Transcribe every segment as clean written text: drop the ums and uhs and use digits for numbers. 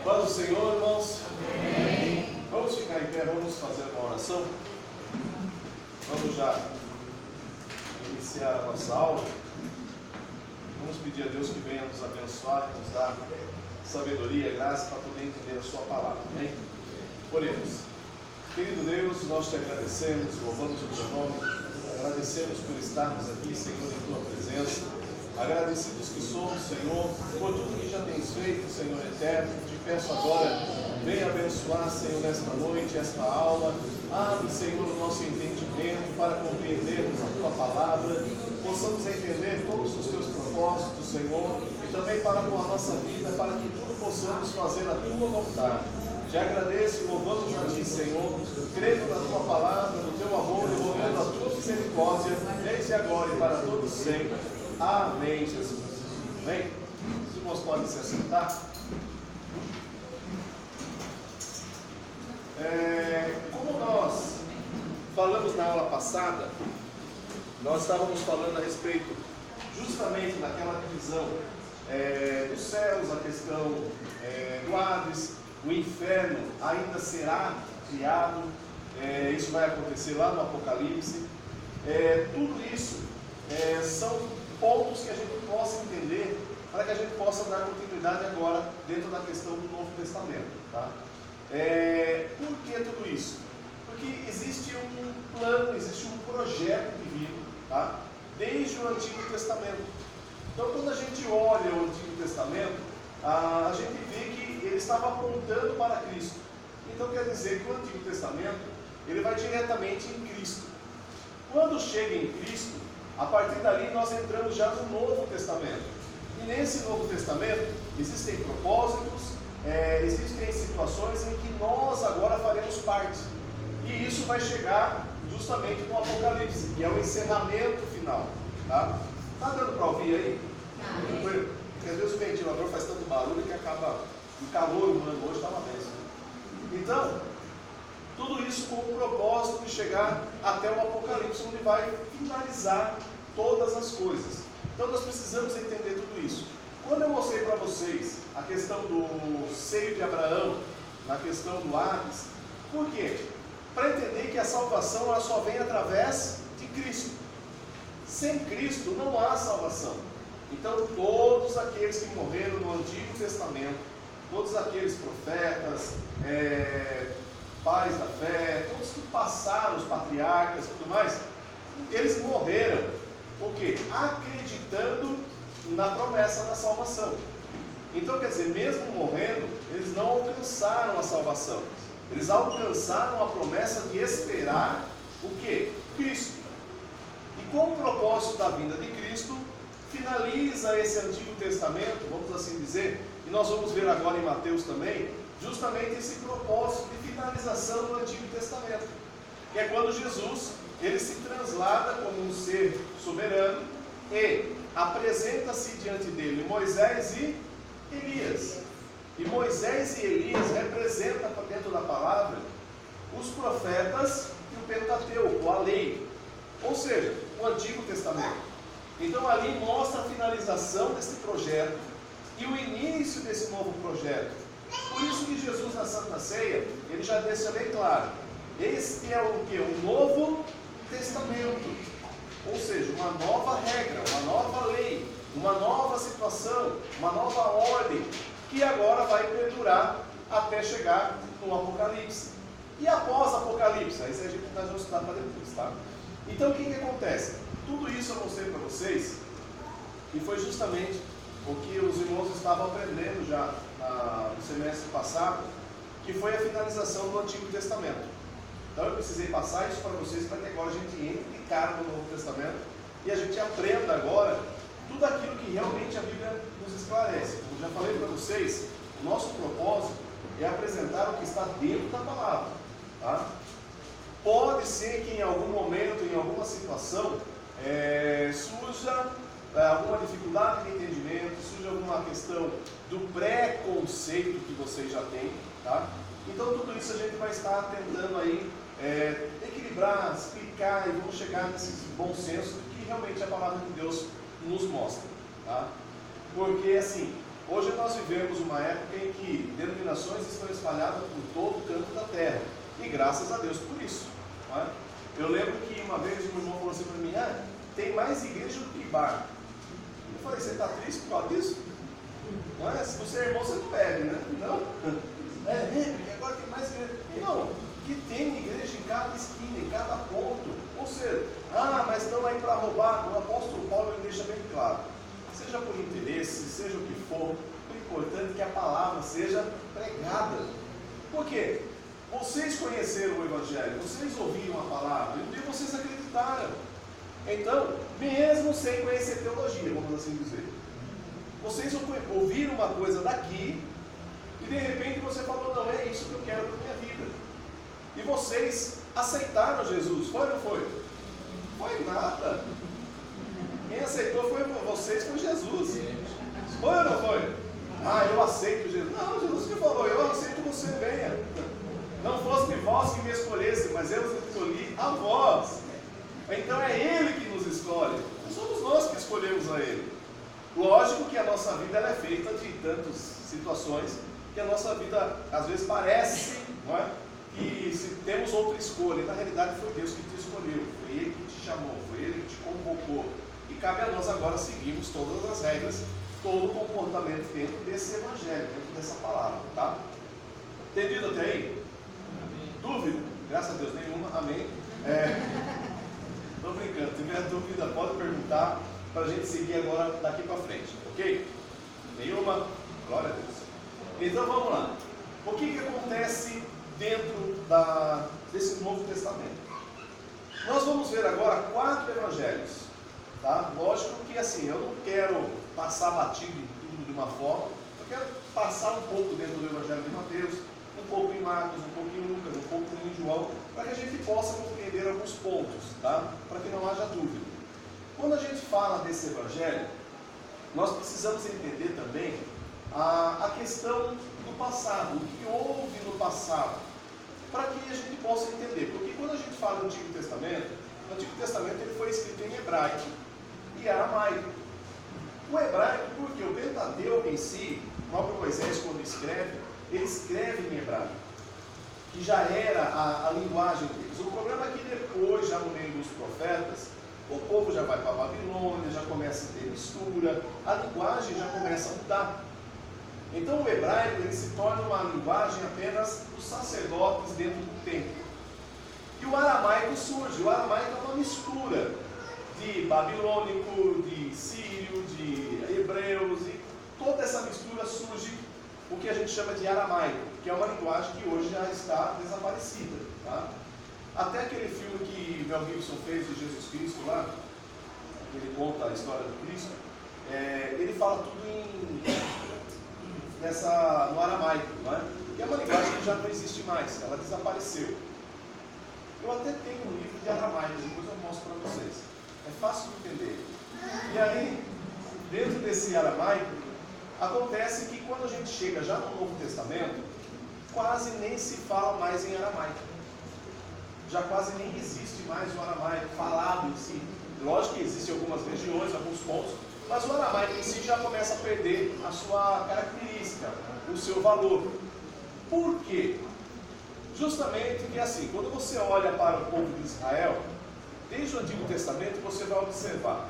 Paz do Senhor, irmãos. Amém. Vamos ficar em pé, vamos fazer uma oração. Vamos já iniciar a nossa aula. Vamos pedir a Deus que venha nos abençoar, nos dar sabedoria e graça para poder entender a sua palavra. Amém? Oremos. Querido Deus, nós te agradecemos, louvamos o teu nome, agradecemos por estarmos aqui, Senhor, em tua presença. Agradecidos que somos, Senhor, por tudo que já tens feito, Senhor eterno. Te peço agora, venha abençoar, Senhor, nesta noite, esta aula. Abre, Senhor, o nosso entendimento para compreendermos a tua palavra, possamos entender todos os teus propósitos, Senhor, e também para com a nossa vida, para que tudo possamos fazer a tua vontade. Te agradeço e louvamos a Ti, Senhor, crendo na Tua palavra, no Teu amor, e rogando a Tua misericórdia, desde agora e para todos sempre. Amém, Jesus. Amém? Os irmãos podem se assentar. Como nós falamos na aula passada, nós estávamos falando a respeito justamente daquela divisão dos céus, a questão do Hades. O inferno ainda será criado, isso vai acontecer lá no Apocalipse. Tudo isso são pontos que a gente possa entender para que a gente possa dar continuidade agora dentro da questão do Novo Testamento. Tá? Por que tudo isso? Porque existe um plano, existe um projeto divino, tá? Desde o Antigo Testamento. Então, quando a gente olha o Antigo Testamento, a gente vê que ele estava apontando para Cristo. Então quer dizer que o Antigo Testamento ele vai diretamente em Cristo. Quando chega em Cristo, a partir dali nós entramos já no Novo Testamento. E nesse Novo Testamento existem propósitos, existem situações em que nós agora faremos parte. E isso vai chegar justamente no Apocalipse, que é o encerramento final. Tá dando para ouvir aí? Porque às vezes o ventilador faz tanto barulho que acaba o calor humano hoje está uma bênção. Então, tudo isso com o propósito de chegar até o Apocalipse, onde vai finalizar todas as coisas. Então nós precisamos entender tudo isso. Quando eu mostrei para vocês a questão do seio de Abraão, na questão do Hades, por quê? Para entender que a salvação ela só vem através de Cristo. Sem Cristo não há salvação. Então todos aqueles que morreram no Antigo Testamento, todos aqueles profetas, pais da fé, todos que passaram, os patriarcas e tudo mais, eles morreram, o quê? Acreditando na promessa da salvação. Então quer dizer, mesmo morrendo, eles não alcançaram a salvação. Eles alcançaram a promessa de esperar o quê? Cristo. E com o propósito da vinda de Cristo, finaliza esse Antigo Testamento, vamos assim dizer, e nós vamos ver agora em Mateus também, justamente esse propósito de finalização do Antigo Testamento, que é quando Jesus, ele se translada como um ser soberano e apresenta-se diante dele Moisés e Elias. E Moisés e Elias representam dentro da palavra os profetas e o Pentateuco, a lei, ou seja, o Antigo Testamento. Então ali mostra a finalização desse projeto e o início desse novo projeto. Por isso que Jesus na Santa Ceia, ele já deixa bem claro, este é o que? Um novo testamento, ou seja, uma nova regra, uma nova lei, uma nova situação, uma nova ordem, que agora vai perdurar até chegar no Apocalipse. E após Apocalipse, aí a gente vai estudar para depois, tá? Então o que acontece? Tudo isso eu mostrei para vocês, e foi justamente o que os irmãos estavam aprendendo já no semestre passado, que foi a finalização do Antigo Testamento. Então eu precisei passar isso para vocês, para que agora a gente entre de cara no Novo Testamento, e a gente aprenda agora tudo aquilo que realmente a Bíblia nos esclarece. Como já falei para vocês, o nosso propósito é apresentar o que está dentro da palavra. Tá? Pode ser que em algum momento, em alguma situação, surja alguma dificuldade de entendimento, surja alguma questão do preconceito que vocês já têm, tá? Então tudo isso a gente vai estar tentando aí equilibrar, explicar e vamos chegar nesse bom senso do que realmente a palavra de Deus nos mostra, tá? Porque assim, hoje nós vivemos uma época em que, denominada denominações estão espalhadas por todo o canto da terra. E graças a Deus por isso. Não é? Eu lembro que uma vez um irmão falou assim para mim, tem mais igreja do que bar. Eu falei, você está triste por causa disso? Não é? Se você é irmão, você não bebe, né? Não? Porque agora tem mais igreja. Não, que tem igreja em cada esquina, em cada ponto. Ou seja, mas estão aí para roubar. O apóstolo Paulo ele deixa bem claro. Seja por interesse, seja o que for, o importante é que a palavra seja pregada. Por quê? Vocês conheceram o Evangelho, vocês ouviram a palavra, e vocês acreditaram. Então, mesmo sem conhecer teologia, vamos assim dizer, vocês ouviram uma coisa daqui, e de repente você falou, não, é isso que eu quero para a minha vida. E vocês aceitaram Jesus, foi ou não foi? Foi nada. Quem aceitou foi vocês, foi Jesus. Foi ou não foi? Eu aceito Jesus. Não, Jesus que falou, eu aceito que você venha. Não fosse vós que me escolhesse, mas eu escolhi a vós. Então é Ele que nos escolhe. Não somos nós que escolhemos a Ele. Lógico que a nossa vida ela é feita de tantas situações que a nossa vida às vezes parece, não é? Que se temos outra escolha, na realidade foi Deus que te escolheu, foi Ele que te chamou, foi Ele que te convocou. E cabe a nós agora seguirmos todas as regras, todo o comportamento dentro desse evangelho, dentro dessa palavra, tá? Entendido até aí? Amém. Dúvida? Graças a Deus, nenhuma, amém. Estou brincando, se tiver dúvida pode perguntar para a gente seguir agora daqui para frente, ok? Nenhuma? Glória a Deus. Então vamos lá. O que acontece dentro desse Novo Testamento? Nós vamos ver agora 4 evangelhos, tá? Lógico que assim, eu não quero passar batido em tudo de uma forma, eu quero passar um pouco dentro do Evangelho de Mateus, um pouco em Marcos, um pouco em Lucas, um pouco em João, para que a gente possa compreender alguns pontos, tá? Para que não haja dúvida. Quando a gente fala desse evangelho, nós precisamos entender também a questão do passado, o que houve no passado, para que a gente possa entender. Porque quando a gente fala do Antigo Testamento, o Antigo Testamento ele foi escrito em hebraico e aramaico. O hebraico, porque o Pentateuco em si, o próprio Moisés quando escreve, ele escreve em hebraico, que já era a linguagem deles. O problema é que depois, já no meio dos profetas, o povo já vai para a Babilônia, já começa a ter mistura, a linguagem já começa a mudar. Então o hebraico ele se torna uma linguagem apenas dos sacerdotes dentro do templo. E o aramaico surge. O aramaico é uma mistura de babilônico, de sírio, de hebreus, e toda essa mistura surge o que a gente chama de aramaico, que é uma linguagem que hoje já está desaparecida. Tá? Até aquele filme que Mel Gibson fez de Jesus Cristo lá, ele conta a história do Cristo, ele fala tudo no aramaico, não é? Que é uma linguagem que já não existe mais, ela desapareceu. Eu até tenho um livro de aramaico, depois eu mostro para vocês. É fácil de entender. E aí, dentro desse aramaico, acontece que quando a gente chega já no Novo Testamento, quase nem se fala mais em aramaico. Já quase nem existe mais o aramaico falado em si. Lógico que existem algumas regiões, alguns pontos, mas o aramaico em si já começa a perder a sua característica, o seu valor. Por quê? Justamente que assim, quando você olha para o povo de Israel, desde o Antigo Testamento, você vai observar.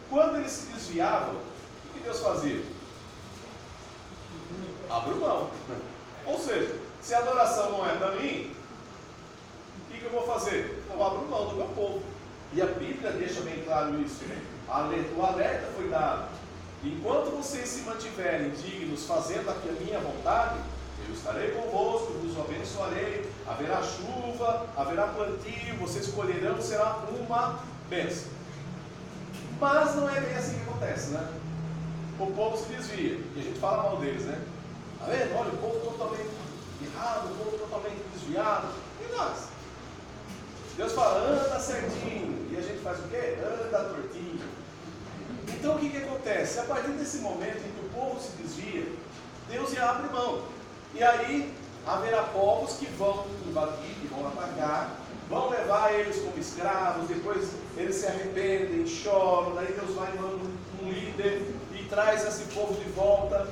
Quando eles se desviavam, o que Deus fazia? Abre mão. Ou seja, se a adoração não é para mim, o que eu vou fazer? Eu abro mão do meu povo. E a Bíblia deixa bem claro isso. O alerta foi dado. Enquanto vocês se mantiverem dignos, fazendo aqui a minha vontade, eu estarei convosco, vos abençoarei, haverá chuva, haverá plantio, vocês colherão, será uma bênção. Mas não é bem assim que acontece, né? O povo se desvia, e a gente fala mal deles, né? Tá vendo? Olha, o povo totalmente errado, o povo totalmente desviado. E nós? Deus fala, anda certinho, e a gente faz o quê? Anda tortinho. Então o que acontece? A partir desse momento em que o povo se desvia, Deus abre mão. E aí haverá povos que vão invadir, que vão atacar, vão levar eles como escravos, depois eles se arrependem, choram, daí Deus vai mandando um líder e traz esse povo de volta.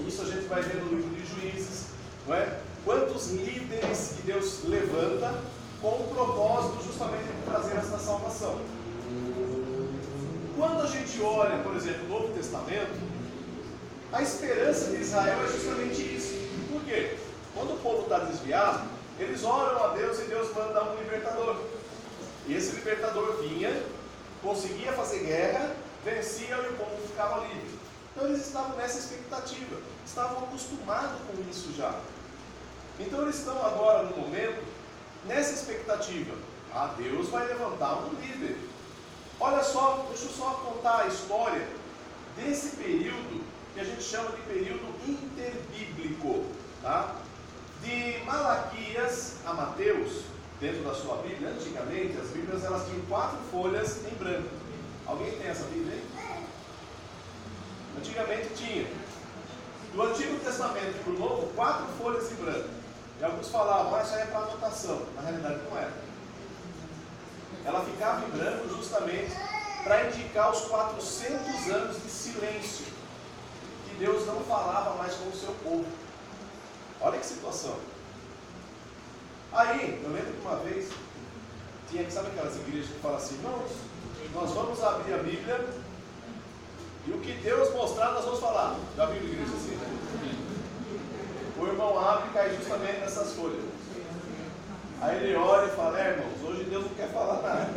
Isso a gente vai ver no livro de Juízes, não é? Quantos líderes que Deus levanta com o propósito justamente de trazer essa salvação. Quando a gente olha, por exemplo, o Novo Testamento, a esperança de Israel é justamente isso. Por quê? Quando o povo está desviado, eles oram a Deus e Deus manda um libertador. E esse libertador vinha, conseguia fazer guerra, vencia e o povo ficava livre. Então eles estavam nessa expectativa, estavam acostumados com isso já. Então eles estão agora no momento, nessa expectativa. Ah, Deus vai levantar um líder. Olha só, deixa eu só contar a história desse período que a gente chama de período interbíblico, tá? De Malaquias a Mateus, dentro da sua Bíblia, antigamente as Bíblias elas tinham 4 folhas em branco. Alguém tem essa Bíblia aí? Antigamente tinha. Do Antigo Testamento para o Novo, 4 folhas em branco. E alguns falavam, mas isso aí é para anotação. Na realidade não era. Ela ficava em branco justamente para indicar os 400 anos de silêncio, que Deus não falava mais com o seu povo. Olha que situação. Aí, eu lembro que uma vez, tinha, sabe aquelas igrejas que falam assim, irmãos, nós vamos abrir a Bíblia, e o que Deus mostrar nós vamos falar. Já viu a igreja assim, né? O irmão abre e cai justamente nessas folhas. Aí ele olha e fala, irmãos, hoje Deus não quer falar nada.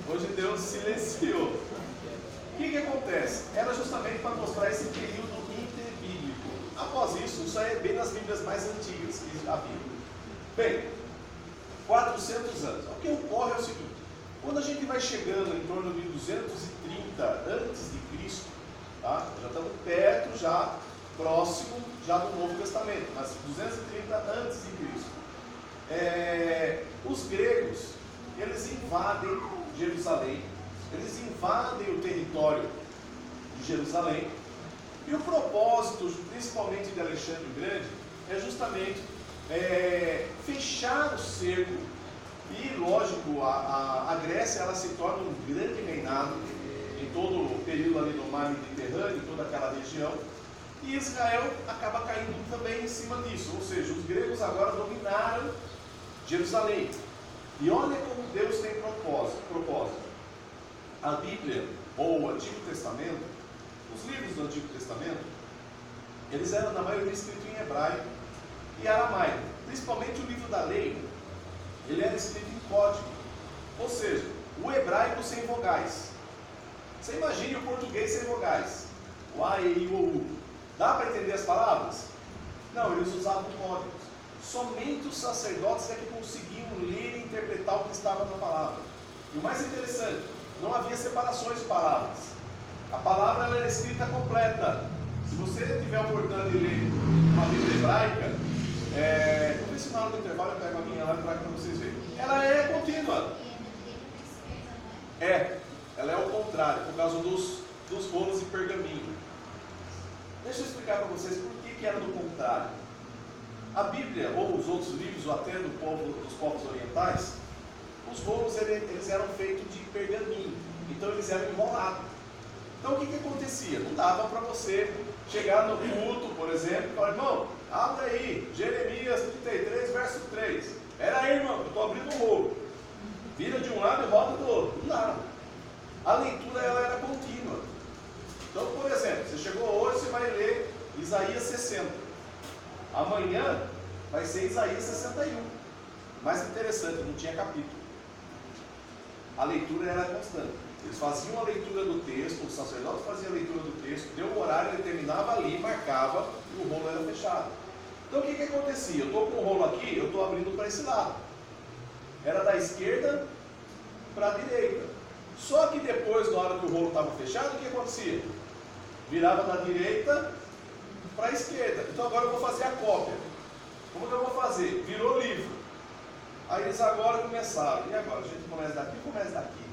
Hoje Deus silenciou. O que acontece? Era justamente para mostrar esse período interbíblico. Após isso aí é bem nas Bíblias mais antigas que havia. Bem, 400 anos. O que ocorre é o seguinte, quando a gente vai chegando em torno de 230 antes de Cristo, tá? Já estamos perto, já próximo já do Novo Testamento, mas 230 antes de Cristo. Os gregos, eles invadem Jerusalém, eles invadem o território de Jerusalém, e o propósito, principalmente de Alexandre o Grande, é justamente fechar o cerco. E lógico, a Grécia ela se torna um grande reinado em todo o período ali do mar Mediterrâneo, toda aquela região, e Israel acaba caindo também em cima disso, ou seja, os gregos agora dominaram Jerusalém. E olha como Deus tem propósito. A Bíblia, ou o Antigo Testamento, os livros do Antigo Testamento, eles eram na maioria escritos em hebraico e aramaico, principalmente o livro da lei. Ele era escrito em código, ou seja, o hebraico sem vogais. Você imagine o português sem vogais, o A, E, I, O, U. Dá para entender as palavras? Não, eles usavam códigos. Somente os sacerdotes é que conseguiam ler e interpretar o que estava na palavra. E o mais interessante, não havia separações de palavras. A palavra ela era escrita completa. Se você tiver a oportunidade de ler uma Bíblia hebraica, vou ver se na hora do intervalo eu pego a minha lá e trago para vocês verem. Ela é contínua. Ela é o contrário, por causa dos rolos de pergaminho. Deixa eu explicar para vocês por que era do contrário. A Bíblia, ou os outros livros, ou até dos povos orientais, os rolos eles eram feitos de pergaminho. Então eles eram enrolados. Então o que acontecia? Não dava para você chegar no culto, por exemplo, e falar, irmão, abre aí, Jeremias 33, verso 3. Espera aí, irmão, eu estou abrindo um rolo. Vira de um lado e roda do outro. Não dá. A leitura ela era contínua. Então, por exemplo, você chegou hoje, você vai ler Isaías 60. Amanhã vai ser Isaías 61. Mais interessante, não tinha capítulo. A leitura era constante. Eles faziam a leitura do texto, o sacerdote fazia a leitura do texto, deu um horário, ele terminava ali, marcava e o rolo era fechado. Então o que acontecia? Eu estou com o rolo aqui, eu estou abrindo para esse lado. Era da esquerda para a direita. Só que depois, na hora que o rolo estava fechado, o que acontecia? Virava da direita para a esquerda. Então agora eu vou fazer a cópia. Como que eu vou fazer? Virou livro. Aí eles agora começaram. E agora? A gente começa daqui ou começa daqui?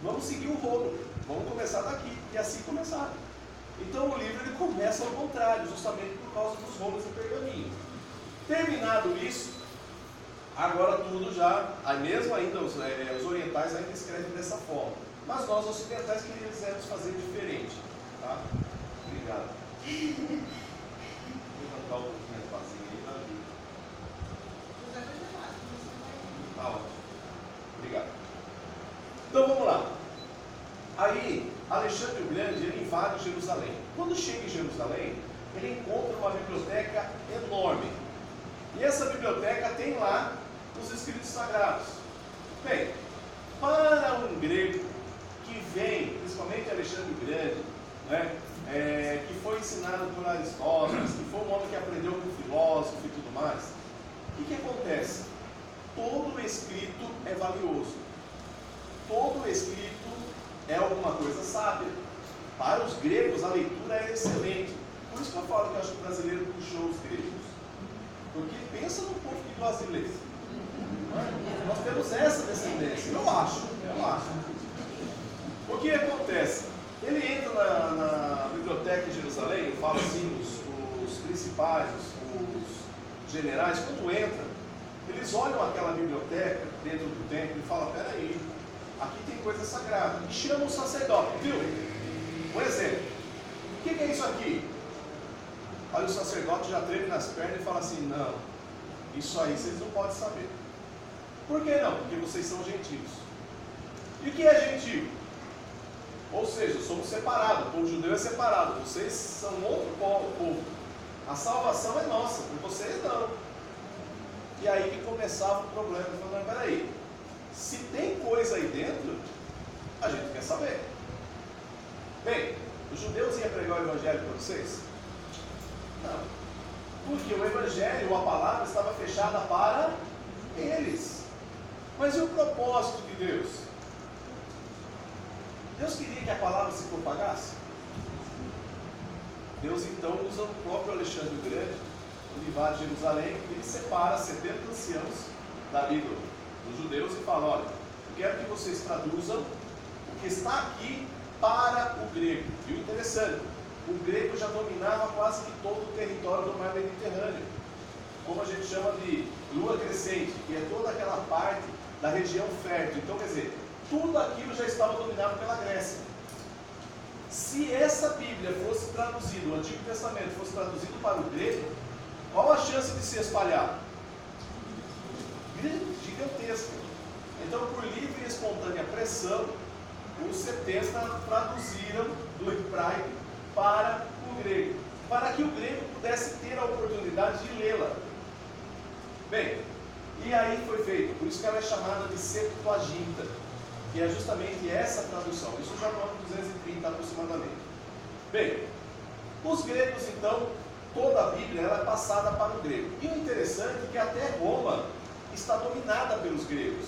Vamos seguir o rolo. Vamos começar daqui. E assim começaram. Então o livro ele começa ao contrário, justamente por causa dos rolos de pergaminho. Terminado isso, agora tudo já, mesmo ainda os orientais ainda escrevem dessa forma. Mas nós ocidentais quisemos fazer diferente. Tá? Obrigado. Vou levantar um pouquinho a pazinha aí na vida. Tá ótimo. Obrigado. Então vamos lá. Aí, Alexandre o Grande, ele invade Jerusalém. Quando chega em Jerusalém, ele encontra uma biblioteca enorme. E essa biblioteca tem lá os escritos sagrados. Bem, para um grego que vem, principalmente Alexandre o Grande, né, que foi ensinado por Aristóteles, que foi um homem que aprendeu com filósofo e tudo mais, o que acontece? Todo escrito é valioso. Todo escrito é alguma coisa sábia. Para os gregos, a leitura é excelente. Por isso que eu falo que eu acho que o brasileiro puxou os gregos. Porque pensa no povo que gosta de ler. Nós temos essa descendência. Eu acho. O que acontece? Ele entra na biblioteca de Jerusalém, fala assim, os principais, os generais, quando entram, eles olham aquela biblioteca dentro do templo e falam, peraí, aqui tem coisa sagrada. E chamam o sacerdote, viu? Um exemplo. O que é isso aqui? Olha, o sacerdote já treme nas pernas e fala assim, não, isso aí vocês não podem saber. Por que não? Porque vocês são gentios. E o que é gentio? Ou seja, somos separados, o povo judeu é separado, vocês são outro povo. A salvação é nossa, por vocês não. E aí que começava o problema, falando, peraí, se tem coisa aí dentro, a gente quer saber. Bem, os judeus iam pregar o evangelho para vocês? Não. Porque o evangelho, ou a palavra, estava fechada para eles. Mas e o propósito de Deus? Deus queria que a palavra se propagasse? Deus então usa o próprio Alexandre o Grande, quando invade Jerusalém, ele separa 70 anciãos da Bíblia, dos judeus, e fala, olha, eu quero que vocês traduzam o que está aqui para o grego. E o interessante, o grego já dominava quase que todo o território do mar Mediterrâneo, como a gente chama de lua crescente, que é toda aquela parte da região fértil. Então, quer dizer, tudo aquilo já estava dominado pela Grécia. Se essa Bíblia fosse traduzida, o Antigo Testamento fosse traduzido para o grego, qual a chance de se espalhar? Gigantesca. Então, por livre e espontânea pressão, os 70 traduziram do hebraico para o grego, para que o grego pudesse ter a oportunidade de lê-la. Bem, e aí foi feito, por isso que ela é chamada de Septuaginta, que é justamente essa tradução, isso já no ano 230 aproximadamente. Bem, os gregos então, toda a Bíblia ela é passada para o grego, e o interessante é que até Roma está dominada pelos gregos.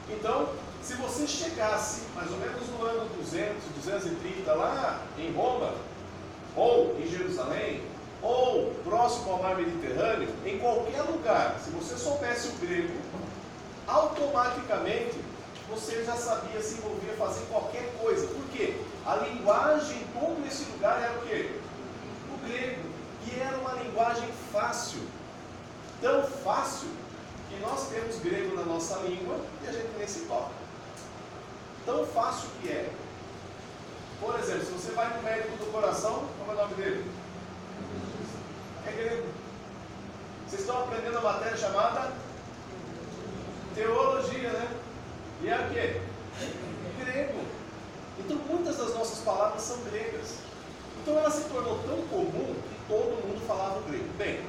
Então, se você chegasse mais ou menos no ano 200, 230 lá em Roma, ou em Jerusalém, ou próximo ao mar Mediterrâneo, em qualquer lugar, se você soubesse o grego, automaticamente você já sabia se envolver a fazer qualquer coisa. Por quê? A linguagem em todo esse lugar era o quê? O grego. E era uma linguagem fácil. Tão fácil que nós temos grego na nossa língua e a gente nem se toca. Tão fácil que é. Por exemplo, se você vai no médico do coração, qual é o nome dele? É grego. Vocês estão aprendendo a matéria chamada teologia, né? E é o quê? Grego. Então muitas das nossas palavras são gregas. Então ela se tornou tão comum que todo mundo falava o grego. Bem,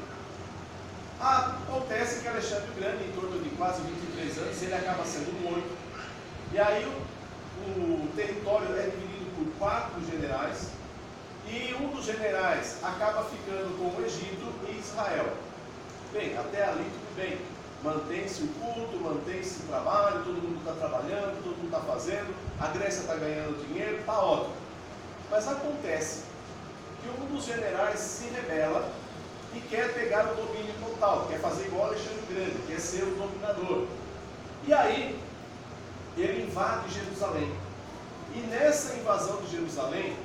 acontece que Alexandre o Grande, em torno de quase 23 anos, ele acaba sendo morto. E aí o território é dividido por 4 generais. E um dos generais acaba ficando com o Egito e Israel. Bem, até ali tudo bem. Mantém-se o culto, mantém-se o trabalho, todo mundo está trabalhando, todo mundo está fazendo, a Grécia está ganhando dinheiro, está ótimo. Mas acontece que um dos generais se rebela e quer pegar o domínio total, quer fazer igual Alexandre o Grande, quer ser o dominador. E aí, ele invade Jerusalém. E nessa invasão de Jerusalém,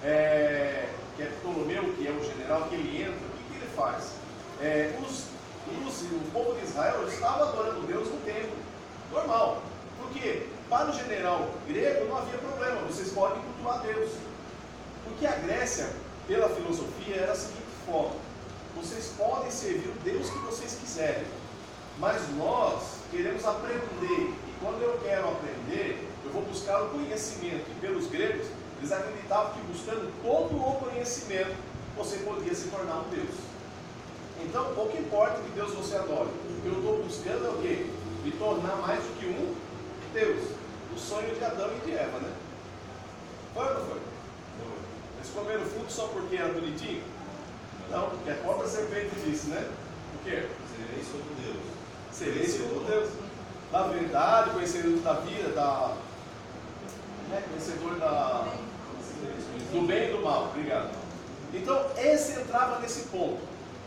que é Ptolomeu, que é o general, que ele entra, o que ele faz? O povo de Israel estava adorando Deus no templo, normal. Porque para o general grego não havia problema, vocês podem cultuar Deus. Porque a Grécia pela filosofia era a seguinte forma: vocês podem servir o Deus que vocês quiserem, mas nós queremos aprender, e quando eu quero aprender, eu vou buscar o conhecimento. E pelos gregos, eles acreditavam que buscando todo o conhecimento, você podia se tornar um Deus. Então, pouco importa que Deus você adore, o que eu estou buscando é o quê? Me tornar mais do que um Deus. O sonho de Adão e de Eva, né? Foi ou não foi? Eles comeram fruto só porque era bonitinho? Não, porque a própria serpente disse, né? O quê? Serei sobre Deus. Serei sobre Deus. Da verdade, conhecedor da vida, conhecedor do bem e do mal. Obrigado. Então, esse entrava nesse ponto.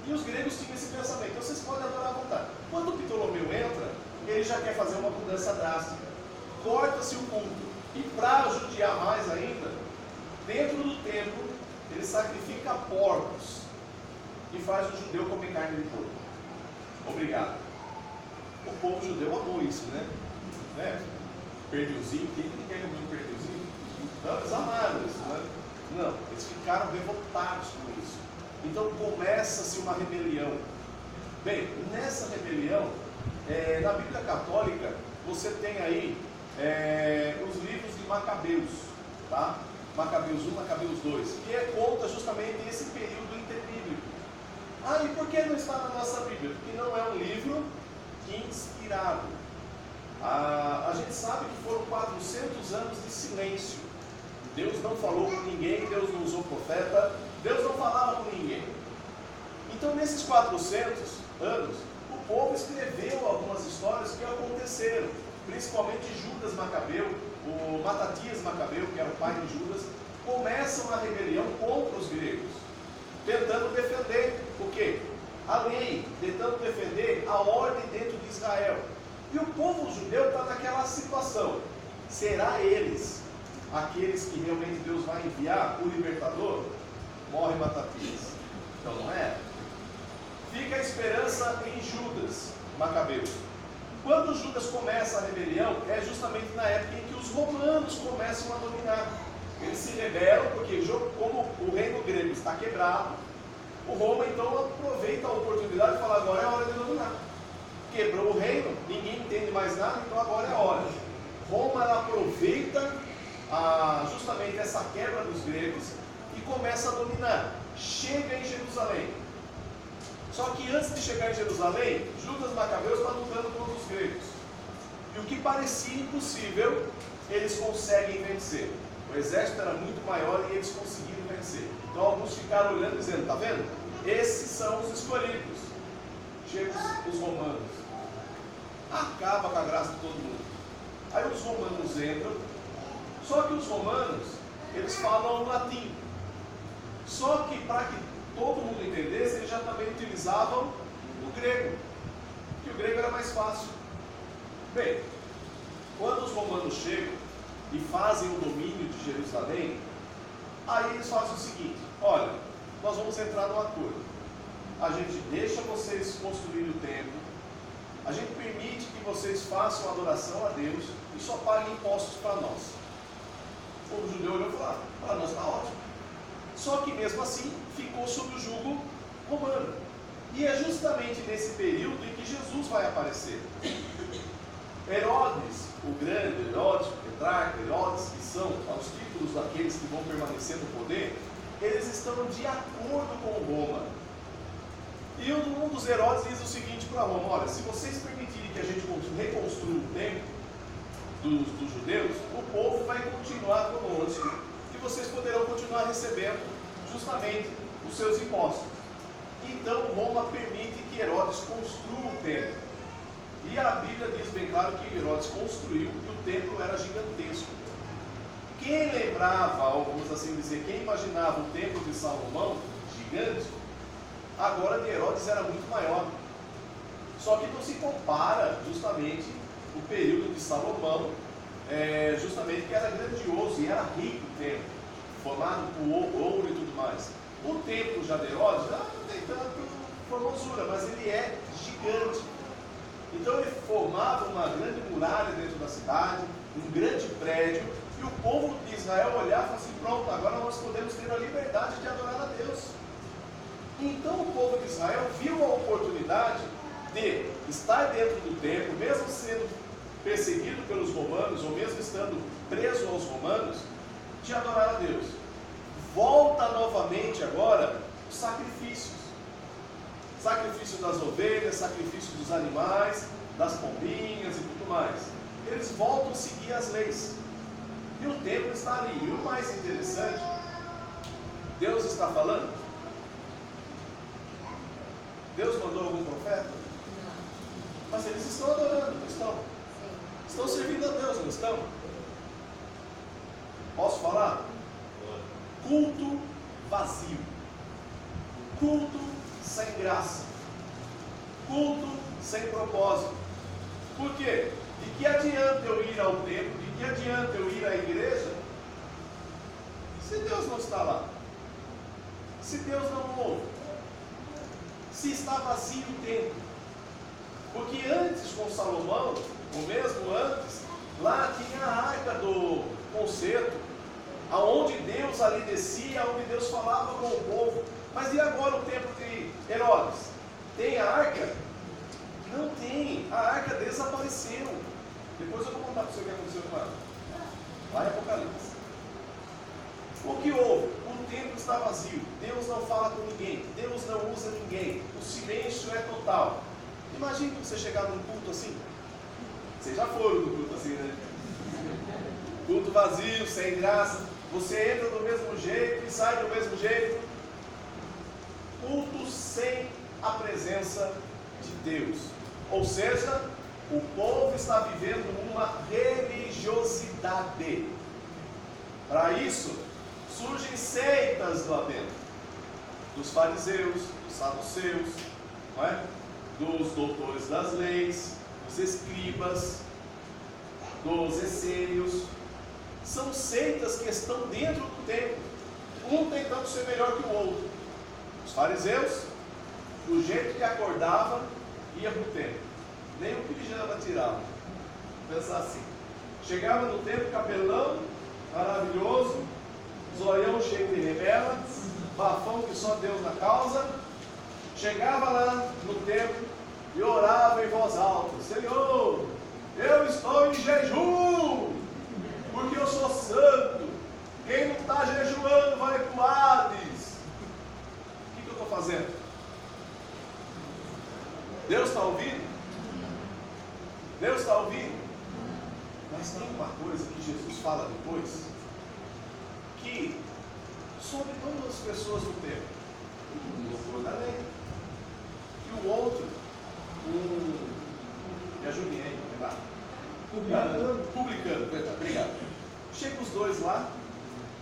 E os gregos tinham esse pensamento. Então, vocês podem adorar à vontade. Quando o Ptolomeu entra, ele já quer fazer uma mudança drástica. Corta-se o culto. E para judiar mais ainda, dentro do templo, ele sacrifica porcos e faz o judeu comer carne de porco. Obrigado. O povo judeu amou isso, né? Pernilzinho, quem quer comer um pernilzinho? Não, eles amaram isso, né? Não, eles ficaram revoltados com isso. Então começa-se uma rebelião. Bem, nessa rebelião, na Bíblia Católica, você tem aí os livros de Macabeus, tá? Macabeus 1, Macabeus 2, que conta justamente esse período interbíblico. Ah, e por que não está na nossa Bíblia? Porque não é um livro inspirado. A gente sabe que foram 400 anos de silêncio. Deus não falou com ninguém, Deus não usou profeta, Deus não falava com ninguém. Então, nesses 400 anos, o povo escreveu algumas histórias que aconteceram, principalmente Judas Macabeu, o Matatias Macabeu, que era o pai de Judas, começa uma rebelião contra os gregos, tentando defender o quê? A lei, tentando defender a ordem dentro de Israel. E o povo judeu está naquela situação: será eles aqueles que realmente Deus vai enviar, o libertador? Morre Matatias. Então não é. Fica a esperança em Judas Macabeu. Quando Judas começa a rebelião, é justamente na época em que os romanos começam a dominar. Eles se rebelam porque, como o reino grego está quebrado, o Roma então aproveita a oportunidade e fala: agora é a hora de dominar. Quebrou o reino, ninguém entende mais nada, então agora é a hora. Roma ela aproveita justamente essa quebra dos gregos e começa a dominar. Chega em Jerusalém. Só que antes de chegar em Jerusalém, Judas Macabeu está lutando contra os gregos. E o que parecia impossível, eles conseguem vencer. O exército era muito maior e eles conseguiram vencer. Então alguns ficaram olhando e dizendo: está vendo? Esses são os escolhidos. Chegam os romanos. Acaba com a graça de todo mundo. Aí os romanos entram. Só que os romanos, eles falam latim. Só que para que todo mundo entendesse, eles já também utilizavam o grego, que o grego era mais fácil. Bem, quando os romanos chegam e fazem o domínio de Jerusalém, aí eles fazem o seguinte: olha, nós vamos entrar num acordo. A gente deixa vocês construir o templo, a gente permite que vocês façam adoração a Deus e só paguem impostos para nós. O povo judeu olhou e falou: para nós está ótimo. Só que mesmo assim ficou sob o jugo romano. E é justamente nesse período em que Jesus vai aparecer. Herodes, o grande, Herodes, o tetrarca, Herodes, que são os títulos daqueles que vão permanecer no poder, eles estão de acordo com Roma. E um dos Herodes diz o seguinte para Roma: olha, se vocês permitirem que a gente reconstrua o templo dos judeus, o povo vai continuar conosco e vocês poderão continuar recebendo justamente os seus impostos. Então Roma permite que Herodes construa o templo. E a Bíblia diz bem claro que Herodes construiu e o templo era gigantesco. Quem lembrava, ou vamos assim dizer, quem imaginava o templo de Salomão gigante, agora de Herodes era muito maior. Só que não se compara justamente o período de Salomão, justamente que era grandioso e era rico o templo, formado por ouro e tudo mais. O templo já de Herodes não tem tanta formosura, mas ele é gigante. Então ele formava uma grande muralha dentro da cidade, um grande prédio, e o povo de Israel olhava e falava assim: pronto, agora nós podemos ter a liberdade de adorar a Deus. Então o povo de Israel viu a oportunidade de estar dentro do templo, mesmo sendo perseguido pelos romanos, ou mesmo estando preso aos romanos, de adorar a Deus. Volta novamente agora os sacrifícios. Sacrifício das ovelhas, sacrifício dos animais, das pombinhas e tudo mais. Eles voltam a seguir as leis. E o templo está ali. E o mais interessante, Deus está falando? Deus mandou algum profeta? Não. Mas eles estão adorando, não estão? Sim. Estão servindo a Deus, não estão? Posso falar? Culto vazio. Culto sem graça. Culto sem propósito. Por quê? De que adianta eu ir ao templo? De que adianta eu ir à igreja? Se Deus não está lá. Se Deus não ouve. Se está vazio o templo. Porque antes com Salomão, ou mesmo antes, lá tinha a arca do concerto, aonde Deus ali descia, onde Deus falava com o povo. Mas e agora o templo de Herodes? Tem a arca? Não tem. A arca desapareceu. Depois eu vou contar para você o que aconteceu com ela. Lá em Apocalipse. O que houve? O templo está vazio. Deus não fala com ninguém. Deus não usa ninguém. O silêncio é total. Imagine você chegar num culto assim. Vocês já foram no culto assim, né? Culto vazio, sem graça. Você entra do mesmo jeito e sai do mesmo jeito. Culto sem a presença de Deus. Ou seja, o povo está vivendo uma religiosidade. Para isso, surgem seitas lá dentro. Dos fariseus, dos saduceus, não é? Dos doutores das leis, dos escribas, dos essênios. São seitas que estão dentro do templo, um tentando ser melhor que o outro. Os fariseus, do jeito que acordava, ia para o templo. Nem o pijama tirava. Pensar assim. Chegava no templo, capelão, maravilhoso, zoião cheio de remela, bafão que só Deus na causa. Chegava lá no templo e orava em voz alta: Senhor, eu estou em jejum, porque eu sou santo. Quem não está jejuando vai para o Hades. O que eu estou fazendo? Deus está ouvindo? Deus está ouvindo? Mas tem uma coisa que Jesus fala depois, que sobre todas as pessoas do tempo, um doutor da lei, e o outro, me ajude aí, tá? Publicano, obrigado. Chega os dois lá,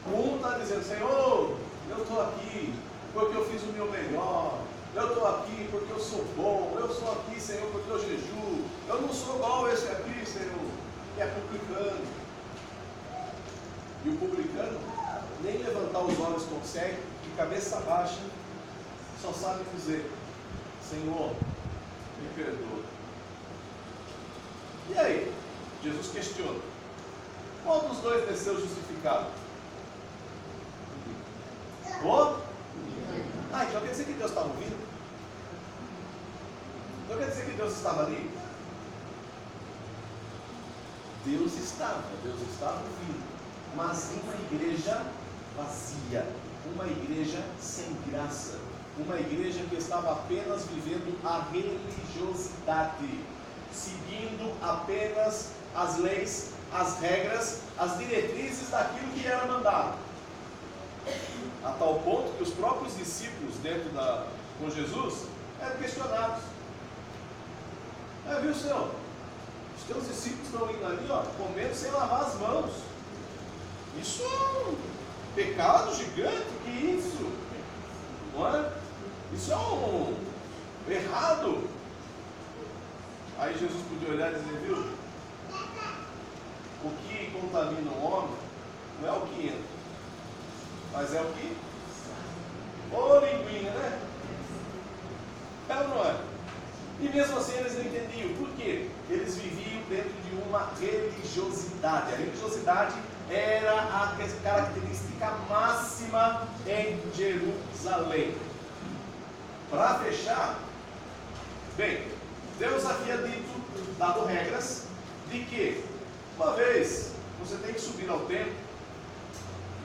um está dizendo: Senhor, eu estou aqui porque eu fiz o meu melhor. Eu estou aqui porque eu sou bom. Eu sou aqui, Senhor, porque eu jejuo. Eu não sou igual esse aqui, Senhor, que é publicano. E o publicano nem levantar os olhos consegue, de cabeça baixa, só sabe dizer: Senhor, me perdoa. E aí? Jesus questiona: qual dos dois desceu justificado? O outro? Então quer dizer que Deus estava ouvindo? Então quer dizer que Deus estava ali? Deus estava ouvindo, mas em uma igreja vazia, uma igreja sem graça, uma igreja que estava apenas vivendo a religiosidade, seguindo apenas as leis, as regras, as diretrizes daquilo que era mandado. A tal ponto que os próprios discípulos com Jesus eram questionados. Viu, Senhor? Os teus discípulos estão indo ali, comendo sem lavar as mãos. Isso é um pecado gigante, que isso? Não é? Isso é um errado. Aí Jesus podia olhar e dizer: viu? O que contamina o homem não é o que entra, mas é o que? Ô linguinha, né? É ou não é? E mesmo assim eles não entendiam. Por quê? Eles viviam dentro de uma religiosidade. A religiosidade era a característica máxima em Jerusalém. Para fechar, bem, Deus havia dado regras de que, uma vez, você tem que subir ao templo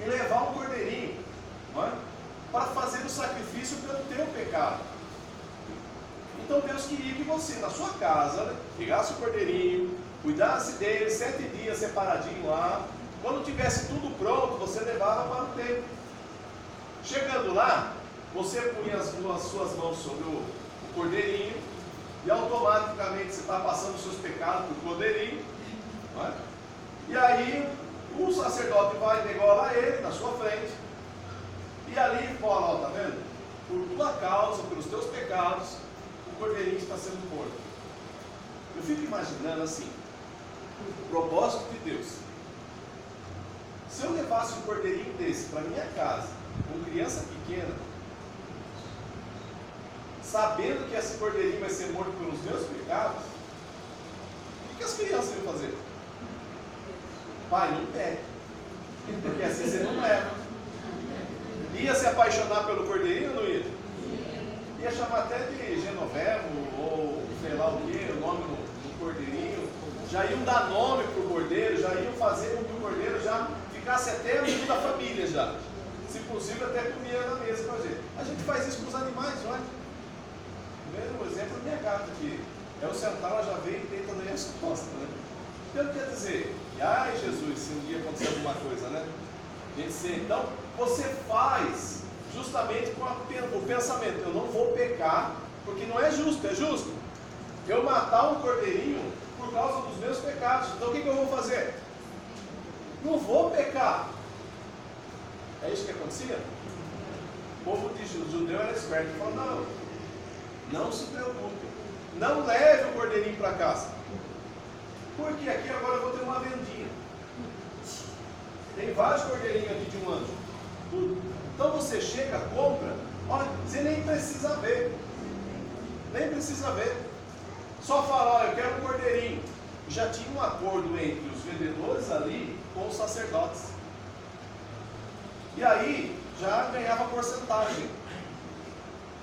e levar um cordeirinho, não é? Para fazer o sacrifício pelo teu pecado. Então Deus queria que você, na sua casa, né, pegasse o cordeirinho, cuidasse dele 7 dias separadinho lá. Quando tivesse tudo pronto, você levava para o templo. Chegando lá, você punha as suas mãos sobre o cordeirinho e automaticamente você está passando os seus pecados para o cordeirinho, não é? E aí o sacerdote vai degolar ele na sua frente e ali fala, ó, tá vendo? Por tua causa, pelos teus pecados, o cordeirinho está sendo morto. Eu fico imaginando assim, o propósito de Deus. Se eu levasse um cordeirinho desse para minha casa, com criança pequena, sabendo que esse cordeirinho vai ser morto pelos meus pecados, o que as crianças iam fazer? Pai, não pede, porque assim você não leva. Ia se apaixonar pelo cordeirinho ou não ia? Ia chamar até de Genovevo, ou sei lá o que, o nome do cordeirinho. Já iam dar nome para o cordeiro, já iam fazer com que o cordeiro já ficasse até amigo da família já. Se possível até comia na mesa com a gente. A gente faz isso com os animais, não é? O mesmo exemplo da minha gata aqui. Ela sentar, ela já vem e deita nas minhas costas, né? Então quer dizer, ai Jesus, se um dia acontecer alguma coisa, né? A gente sente, então, você faz justamente com o pensamento, eu não vou pecar, porque não é justo, é justo eu matar um cordeirinho por causa dos meus pecados. Então o que eu vou fazer? Não vou pecar. É isso que acontecia? O povo de judeu era esperto e falou, não se preocupe, não leve o cordeirinho para casa, porque aqui agora eu vou ter uma vendinha, tem vários cordeirinhos aqui de um ano. Então você chega, compra, olha, você nem precisa ver, só fala, olha, eu quero um cordeirinho. Já tinha um acordo entre os vendedores ali com os sacerdotes, e aí já ganhava porcentagem.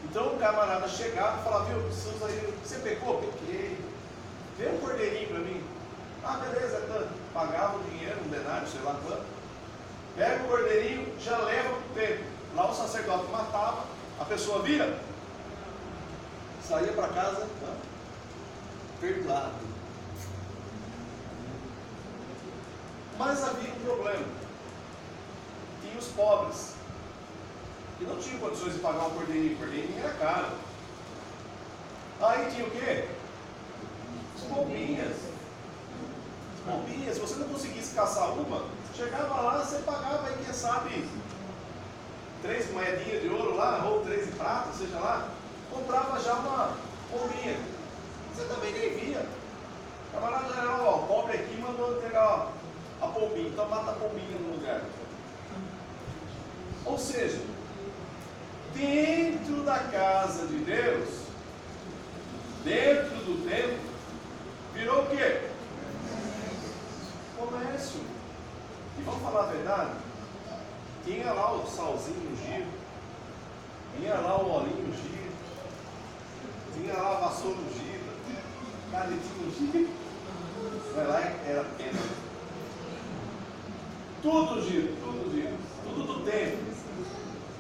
Então o camarada chegava e falava, viu, você pecou? Pequei, vê um cordeirinho para mim. Ah, beleza, tanto. Pagava o dinheiro, um denário, sei lá quanto. Pega o cordeirinho, já leva para o templo. Lá o sacerdote matava, a pessoa vira, saía para casa, perdoado. Mas havia um problema. Tinha os pobres, que não tinham condições de pagar um cordeirinho. O cordeirinho era caro. Aí tinha o quê? As pombinhas. Se você não conseguisse caçar uma, chegava lá, você pagava aí, quem sabe, 3 moedinhas de ouro lá, ou 3 de prata, seja lá, comprava já uma pombinha. Você também nem via. O camarada já era, o pobre aqui mandou entregar a pombinha, então mata a pombinha no lugar. Ou seja, dentro da casa de Deus, dentro do templo, virou o quê? Comércio. E vamos falar a verdade? Tinha lá o salzinho ungido, tinha lá o olhinho ungido, tinha lá a vassoura ungida, canetinho ungido, vai lá era pena. Tudo ungido, tudo do templo.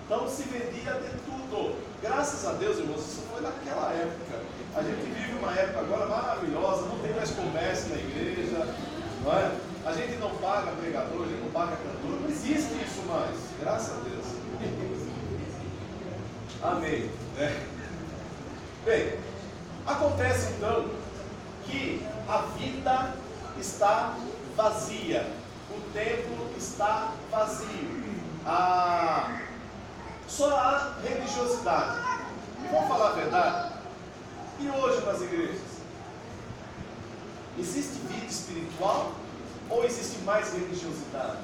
Então se vendia de tudo. Graças a Deus, irmãos, isso foi naquela época. A gente vive uma época agora maravilhosa, não tem mais comércio na igreja, não é? A gente não paga pregador, a gente não paga cantor, não existe isso mais, graças a Deus. Amém. Bem, acontece então que a vida está vazia, o templo está vazio, só há religiosidade. E vamos falar a verdade? E hoje nas igrejas? Existe vida espiritual ou existe mais religiosidade?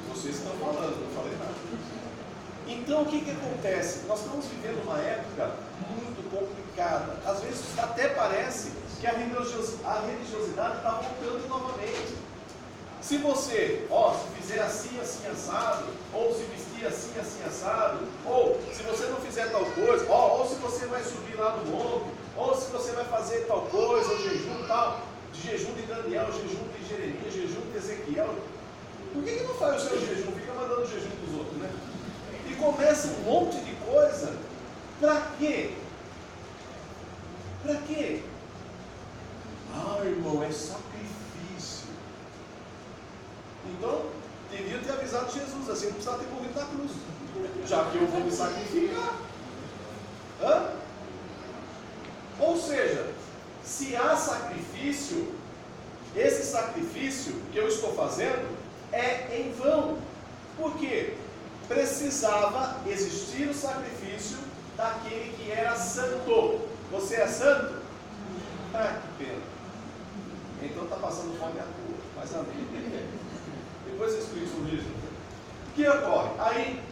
Vocês estão falando, não falei nada. Então o que acontece? Nós estamos vivendo uma época muito complicada. Às vezes até parece que a religiosidade está voltando novamente. Se você, se fizer assim, assim, assado, ou se vestir assim, assim, assado, ou se você não fizer tal coisa, ou se você vai subir lá no monte, ou se você vai fazer tal coisa, o jejum tal, de jejum de Daniel, jejum de Jeremias, jejum de Ezequiel, por que não faz o seu jejum? Fica mandando jejum para os outros, né? E começa um monte de coisa, para quê? Para quê? Irmão, é sacrifício. Então, devia ter avisado Jesus, assim, não precisava ter morrido na cruz, já que eu vou me sacrificar. Ou seja, se há sacrifício, esse sacrifício que eu estou fazendo é em vão. Por quê? Precisava existir o sacrifício daquele que era santo. Você é santo? Que pena. Então está passando fome à toa. Mas amém. Depois eu explico sobre isso. O que ocorre? Aí,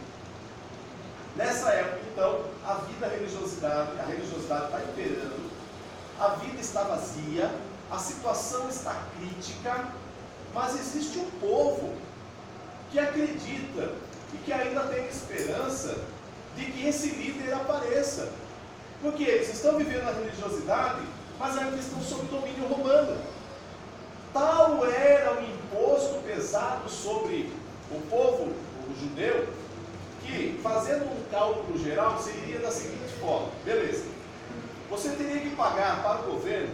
nessa época, então, a religiosidade está imperando, a vida está vazia, a situação está crítica, mas existe um povo que acredita e que ainda tem esperança de que esse líder apareça. Porque eles estão vivendo a religiosidade, mas ainda estão sob domínio romano. Tal era o imposto pesado sobre o povo, o judeu, que, fazendo um cálculo geral, seria da seguinte forma: beleza, você teria que pagar para o governo,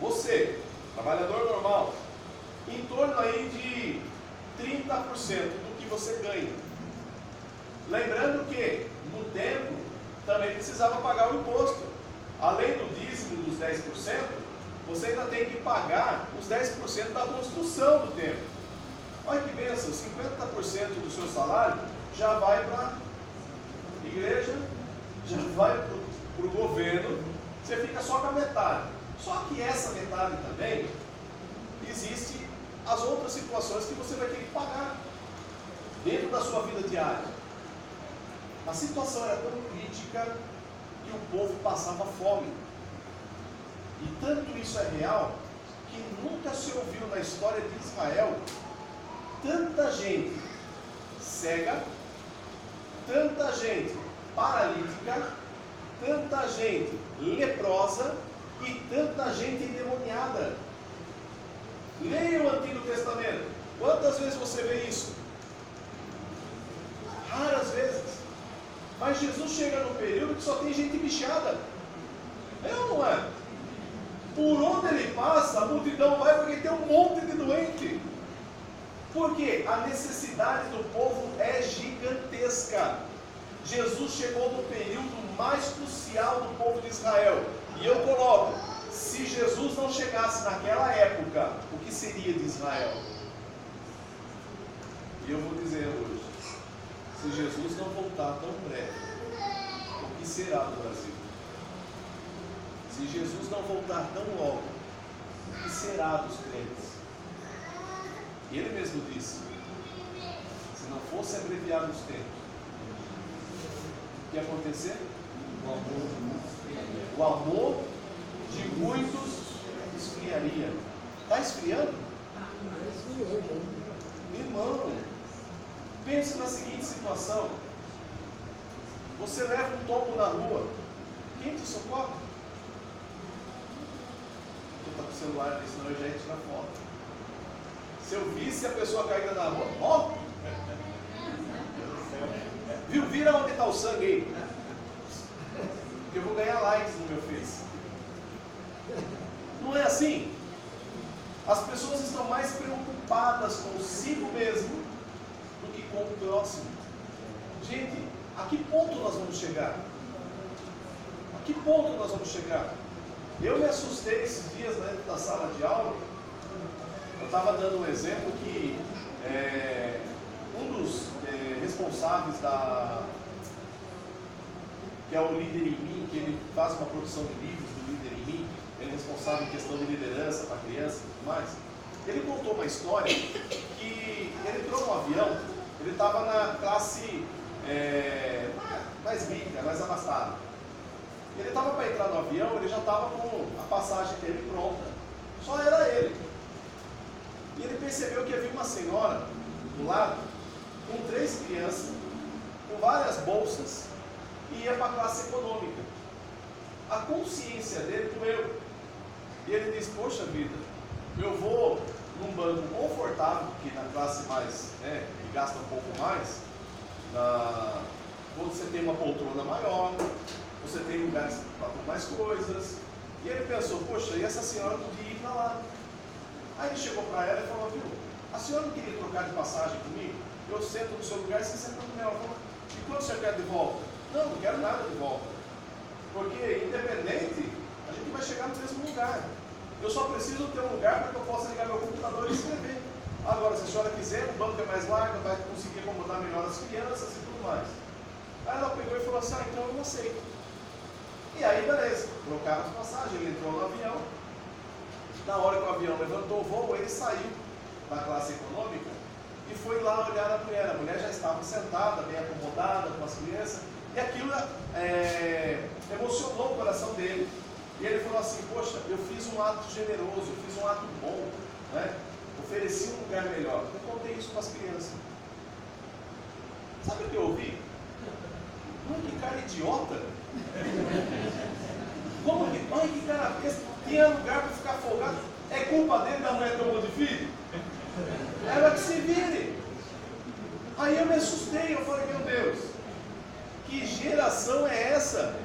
você, trabalhador normal, em torno aí de 30% do que você ganha. Lembrando que no templo também precisava pagar o imposto. Além do dízimo dos 10%, você ainda tem que pagar os 10% da construção do templo. Olha que bênção, 50% do seu salário já vai para a igreja, já vai para o governo, você fica só com a metade. Só que essa metade também, existe as outras situações que você vai ter que pagar dentro da sua vida diária. A situação era tão crítica que o povo passava fome. E tanto isso é real, que nunca se ouviu na história de Israel tanta gente cega, tanta gente paralítica, tanta gente leprosa e tanta gente endemoniada. Leia o Antigo Testamento. Quantas vezes você vê isso? Raras vezes. Mas Jesus chega num período que só tem gente bichada. É ou não é? Por onde ele passa, a multidão vai porque tem um monte de doente. Porque a necessidade do povo é gigantesca. Jesus chegou no período mais crucial do povo de Israel. E eu coloco, se Jesus não chegasse naquela época, o que seria de Israel? E eu vou dizer hoje, se Jesus não voltar tão breve, o que será do Brasil? Se Jesus não voltar tão logo, o que será dos crentes? E ele mesmo disse, se não fosse abreviado os tempos, o que ia acontecer? O amor de muitos esfriaria. Está esfriando? Irmão, pense na seguinte situação: você leva um tombo na rua, quem te socorre? Tu está com o celular, senão eu já ia tirar foto. Se eu visse a pessoa caída na rua, viu? Vira onde está o sangue aí, porque eu vou ganhar likes no meu Face. Não é assim? As pessoas estão mais preocupadas consigo mesmo do que com o próximo. Gente, a que ponto nós vamos chegar? A que ponto nós vamos chegar? Eu me assustei esses dias dentro da sala de aula. Eu estava dando um exemplo que um dos responsáveis que é o Líder em Mim, que ele faz uma produção de livros do Líder em Mim, ele é responsável em questão de liderança para crianças e tudo mais. Ele contou uma história que ele entrou no avião, ele estava na classe mais rica, mais abastada. Ele estava para entrar no avião, ele já estava com a passagem dele pronta. Só era ele. E ele percebeu que havia uma senhora do lado, com 3 crianças, com várias bolsas, e ia para a classe econômica. A consciência dele doeu. E ele disse, poxa vida, eu vou num banco confortável, que na classe mais, que gasta um pouco mais, quando você tem uma poltrona maior, você tem lugares para pôr mais coisas. E ele pensou, poxa, e essa senhora podia ir para lá. Aí ele chegou para ela e falou, viu, a senhora não queria trocar de passagem comigo? Eu sento no seu lugar e você senta no meu. Ela falou, e quanto você quer de volta? Não quero nada de volta. Porque, independente, a gente vai chegar no mesmo lugar. Eu só preciso ter um lugar para que eu possa ligar meu computador e escrever. Agora, se a senhora quiser, o banco é mais largo, vai conseguir acomodar melhor as crianças e tudo mais. Aí ela pegou e falou assim, então eu não aceito. E aí, beleza, trocaram as passagens, ele entrou no avião. Na hora que o avião levantou o voo, ele saiu da classe econômica e foi lá olhar a mulher. A mulher já estava sentada, bem acomodada com as crianças. E aquilo emocionou o coração dele. E ele falou assim, poxa, eu fiz um ato generoso, eu fiz um ato bom, né? Ofereci um lugar melhor. Eu contei isso para as crianças. Sabe o que eu ouvi? Que cara idiota! Como que? Ai, que cara, tinha lugar para ficar folgado. É culpa dele da mulher ter um monte de filho? Ela que se vire. Aí eu me assustei, eu falei, meu Deus, que geração é essa?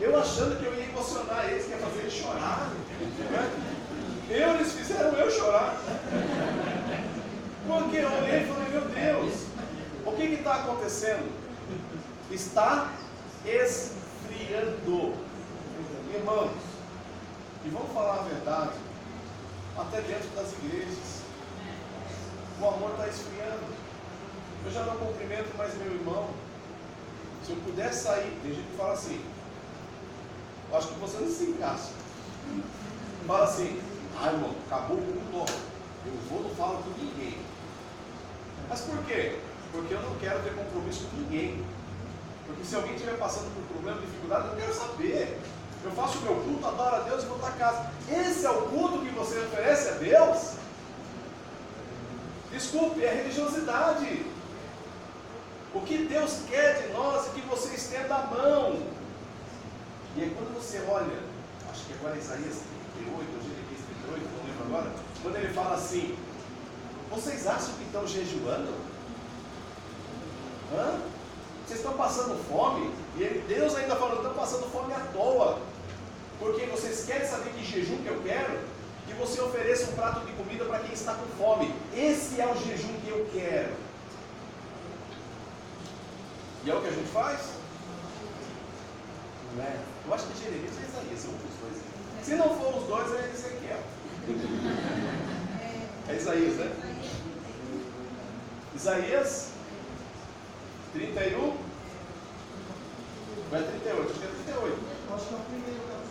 Eu achando que eu ia emocionar eles, que ia fazer eles chorar. Eles fizeram eu chorar. Porque eu olhei e falei, meu Deus, o que está acontecendo? Está esfriando. Irmãos, e vamos falar a verdade, até dentro das igrejas, o amor está esfriando. Eu já não cumprimento mais meu irmão. Se eu puder sair, tem gente que fala assim, eu acho que você não se encaixa. Fala assim, irmão, acabou o culto, eu não falo com ninguém. Mas por quê? Porque eu não quero ter compromisso com ninguém. Porque se alguém estiver passando por problema, dificuldade, eu não quero saber. Eu faço o meu culto, adoro a Deus e vou para casa. Esse é o culto que você oferece a Deus? Desculpe, é religiosidade. O que Deus quer de nós é que você estenda a mão. E aí quando você olha, acho que agora é Isaías 38, ou Jeremias 38, não lembro agora, quando ele fala assim, vocês acham que estão jejuando? Vocês estão passando fome? E Deus ainda falou, estão passando fome à toa. Porque vocês querem saber que jejum que eu quero? Que você ofereça um prato de comida para quem está com fome. Esse é o jejum que eu quero. E é o que a gente faz? Não é? Eu acho que Jeremias é Isaías, é um dos dois. Se não for os dois, é Ezequiel. É Isaías, né? Isaías 31. Vai 38, acho que é 38. Acho que é o primeiro capítulo.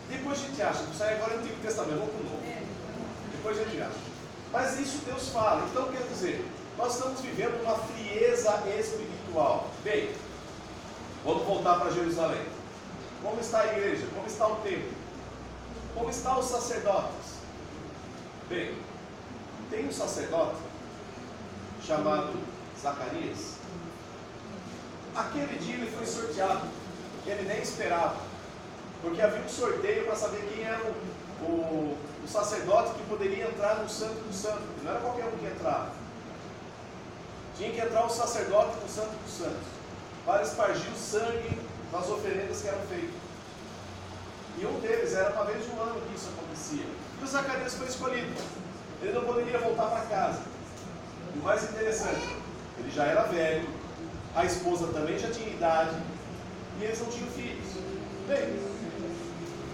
Depois a gente acha, isso aí agora é o Antigo Testamento, vamos para o Novo. Depois a gente acha. Mas isso Deus fala. Então quer dizer, nós estamos vivendo uma frieza espiritual. Bem, vamos voltar para Jerusalém. Como está a igreja? Como está o templo? Como estão os sacerdotes? Bem, tem um sacerdote chamado Zacarias. Aquele dia ele foi sorteado, ele nem esperava, porque havia um sorteio para saber quem era o sacerdote que poderia entrar no Santo dos Santos. Não era qualquer um que entrava. Tinha que entrar o sacerdote no Santo dos Santos para espargir o sangue das oferendas que eram feitas. E um deles era uma vez no ano que isso acontecia. E o Zacarias foi escolhido. Ele não poderia voltar para casa. E o mais interessante, ele já era velho, a esposa também já tinha idade, e eles não tinham filhos. Bem,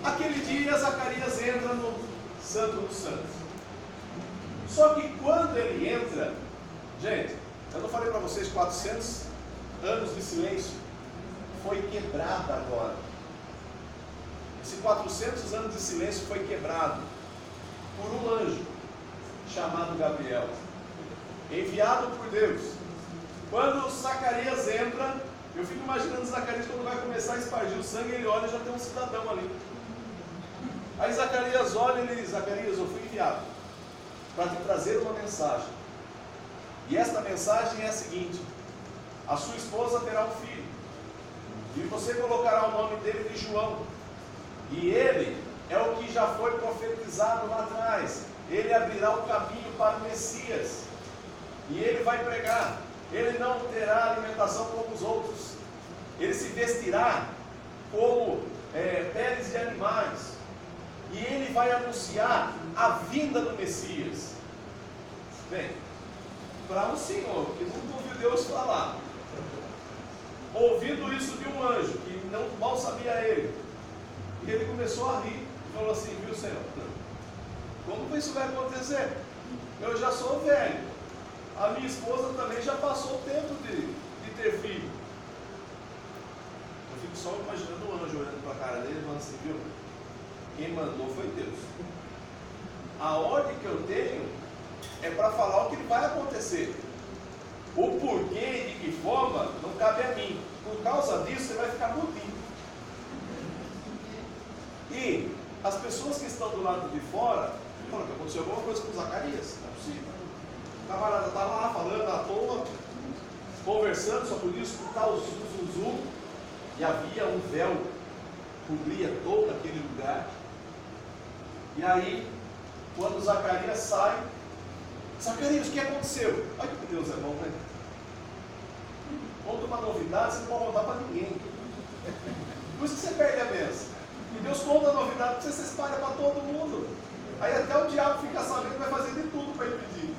aquele dia Zacarias entra no Santo dos Santos. Só que quando ele entra, gente, eu não falei para vocês, 400 anos de silêncio foi quebrado agora. Esse 400 anos de silêncio foi quebrado por um anjo chamado Gabriel, enviado por Deus. Quando Zacarias entra, eu fico imaginando Zacarias quando vai começar a espargir o sangue, ele olha e já tem um cidadão ali. Aí Zacarias olha e ele diz: Zacarias, eu fui enviado para te trazer uma mensagem. E esta mensagem é a seguinte: a sua esposa terá um filho, e você colocará o nome dele de João. E ele é o que já foi profetizado lá atrás. Ele abrirá o caminho para o Messias. E ele vai pregar. Ele não terá alimentação como os outros. Ele se vestirá como peles de animais. E ele vai anunciar a vinda do Messias. Bem, para um senhor que nunca ouviu Deus falar, ouvindo isso de um anjo, que não mal sabia ele, e ele começou a rir, e falou assim: viu, Senhor, como isso vai acontecer? Eu já sou velho, a minha esposa também já passou o tempo de ter filho. Eu fico só imaginando o anjo olhando para a cara dele e falando assim: viu, quem mandou foi Deus. A ordem que eu tenho é para falar o que vai acontecer. O porquê e de que forma não cabe a mim. Por causa disso você vai ficar mudinho. E as pessoas que estão do lado de fora falam que aconteceu alguma coisa com Zacarias. Não é possível. O camarada estava lá falando à toa, conversando, só podia escutar o zum. E havia um véu que cobria todo aquele lugar. E aí, quando Zacarias sai: Zacarias, o que aconteceu? Olha que Deus é bom, né? Conta uma novidade, você não pode contar para ninguém. Por isso que você perde a bênção. E Deus conta a novidade para você se espalha para todo mundo. Aí até o diabo fica sabendo, vai fazer de tudo para impedir.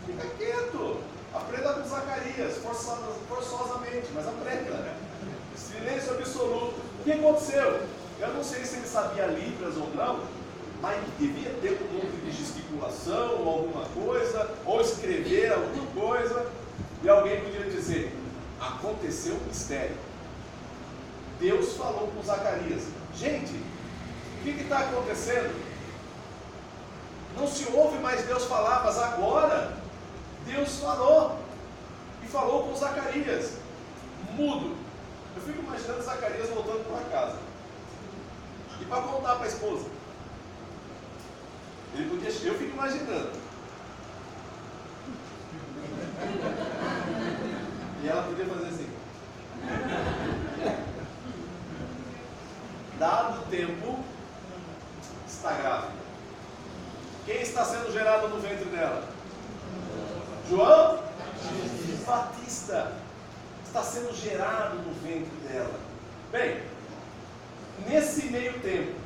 Fica quieto. Aprenda com Zacarias, forçosamente, mas aprenda, né? Silêncio absoluto. O que aconteceu? Eu não sei se ele sabia Libras ou não, mas devia ter um monte de gesticulação ou alguma coisa, ou escrever alguma coisa, e alguém podia dizer: aconteceu um mistério. Deus falou com Zacarias. Gente, o que está acontecendo? Não se ouve mais Deus falar, mas agora Deus falou, e falou com Zacarias, mudo. Eu fico imaginando Zacarias voltando para casa, e para contar para a esposa. Ele podia, eu fico imaginando. E ela podia fazer assim. Dado o tempo, está grávida. Quem está sendo gerado no ventre dela? João Batista está sendo gerado no ventre dela. Bem, nesse meio tempo,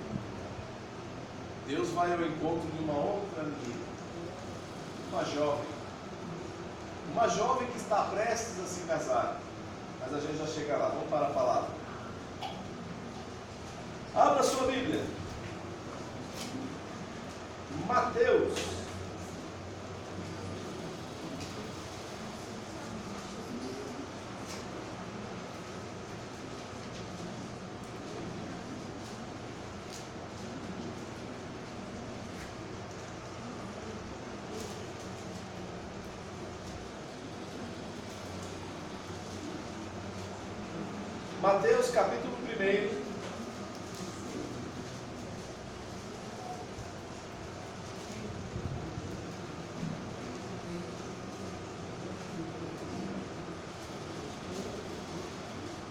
Deus vai ao encontro de uma outra menina, uma jovem que está prestes a se casar, mas a gente já chega lá. Vamos para a palavra. Abra sua Bíblia, Mateus, Mateus capítulo 1.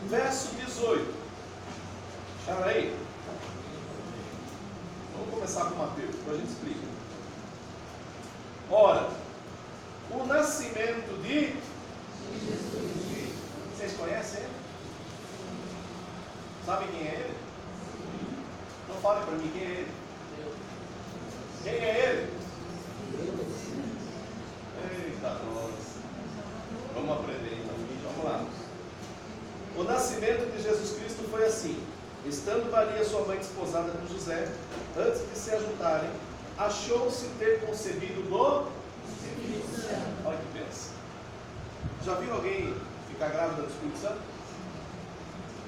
Verso 18. Acharam aí? Vamos começar com Mateus, para a gente explicar. Ora, o nascimento de Jesus. Vocês conhecem ele? Sabem quem é ele? Então fale para mim, quem é ele? Quem é ele? Eita nós. Vamos aprender então. Vamos lá. O nascimento de Jesus Cristo foi assim: estando Maria, sua mãe, desposada com José, antes de se ajuntarem, achou-se ter concebido do Espírito Santo. Olha que pensa. Já viu alguém ficar grávida do Espírito Santo?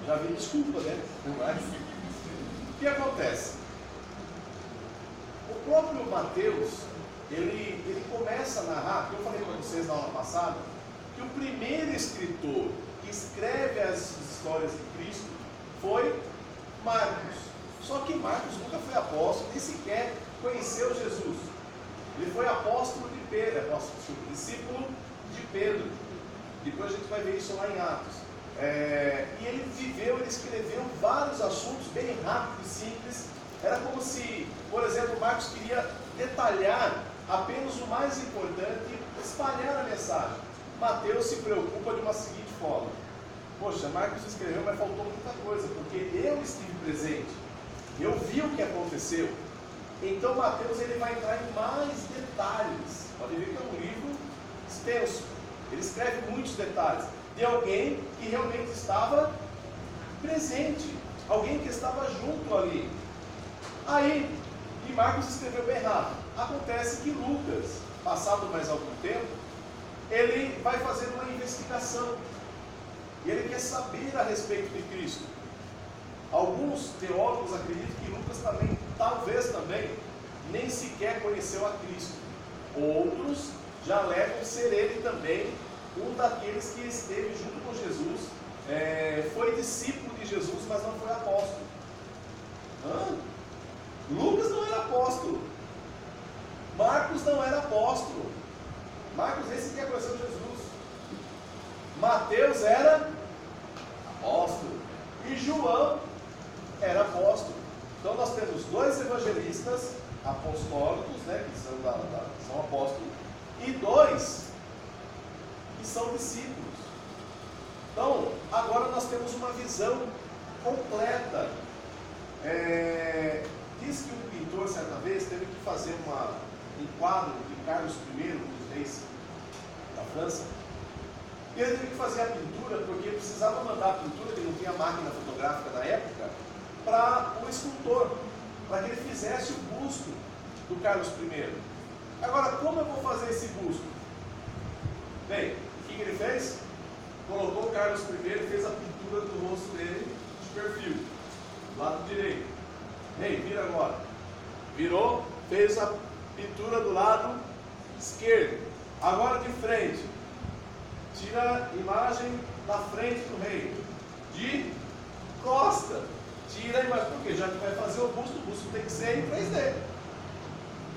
Já vi, desculpa, né? Mas, o que acontece? O próprio Mateus, ele começa a narrar, que eu falei para vocês na aula passada, que o primeiro escritor que escreve as histórias de Cristo foi Marcos. Só que Marcos nunca foi apóstolo, nem sequer conheceu Jesus. Ele foi apóstolo de Pedro, discípulo de Pedro. Depois a gente vai ver isso lá em Atos. E ele escreveu vários assuntos bem rápido e simples. Era como se, por exemplo, Marcos queria detalhar apenas o mais importante e espalhar a mensagem. Mateus se preocupa de uma seguinte forma: poxa, Marcos escreveu, mas faltou muita coisa, porque eu estive presente, eu vi o que aconteceu. Então Mateus ele vai entrar em mais detalhes. Pode ver que é um livro extenso. Ele escreve muitos detalhes de alguém que realmente estava presente, alguém que estava junto ali. Aí, e Marcos escreveu bem rápido. Acontece que Lucas, passado mais algum tempo, ele vai fazer uma investigação e ele quer saber a respeito de Cristo. Alguns teólogos acreditam que Lucas também, talvez também, nem sequer conheceu a Cristo. Outros já alegam ser ele também um daqueles que esteve junto com Jesus, foi discípulo de Jesus, mas não foi apóstolo. Lucas não era apóstolo. Marcos não era apóstolo. Marcos nem sequer conheceu Jesus. Mateus era apóstolo. E João era apóstolo. Então nós temos dois evangelistas apostólicos, que são apóstolos, e dois que são discípulos. Então, agora nós temos uma visão completa. Diz que um pintor, certa vez, teve que fazer um quadro de Carlos I, dos reis da França. E ele teve que fazer a pintura, porque precisava mandar a pintura, ele não tinha máquina fotográfica na época, para o escultor, para que ele fizesse o busto do Carlos I. Agora, como eu vou fazer esse busto? Bem, o que ele fez? Colocou o Carlos I e fez a pintura do rosto dele de perfil, do lado direito. Ei, vira agora. Virou, fez a pintura do lado esquerdo. Agora de frente. Tira a imagem da frente do rei. De costa. Tira a imagem. Porque já que vai fazer o busto tem que ser em 3D.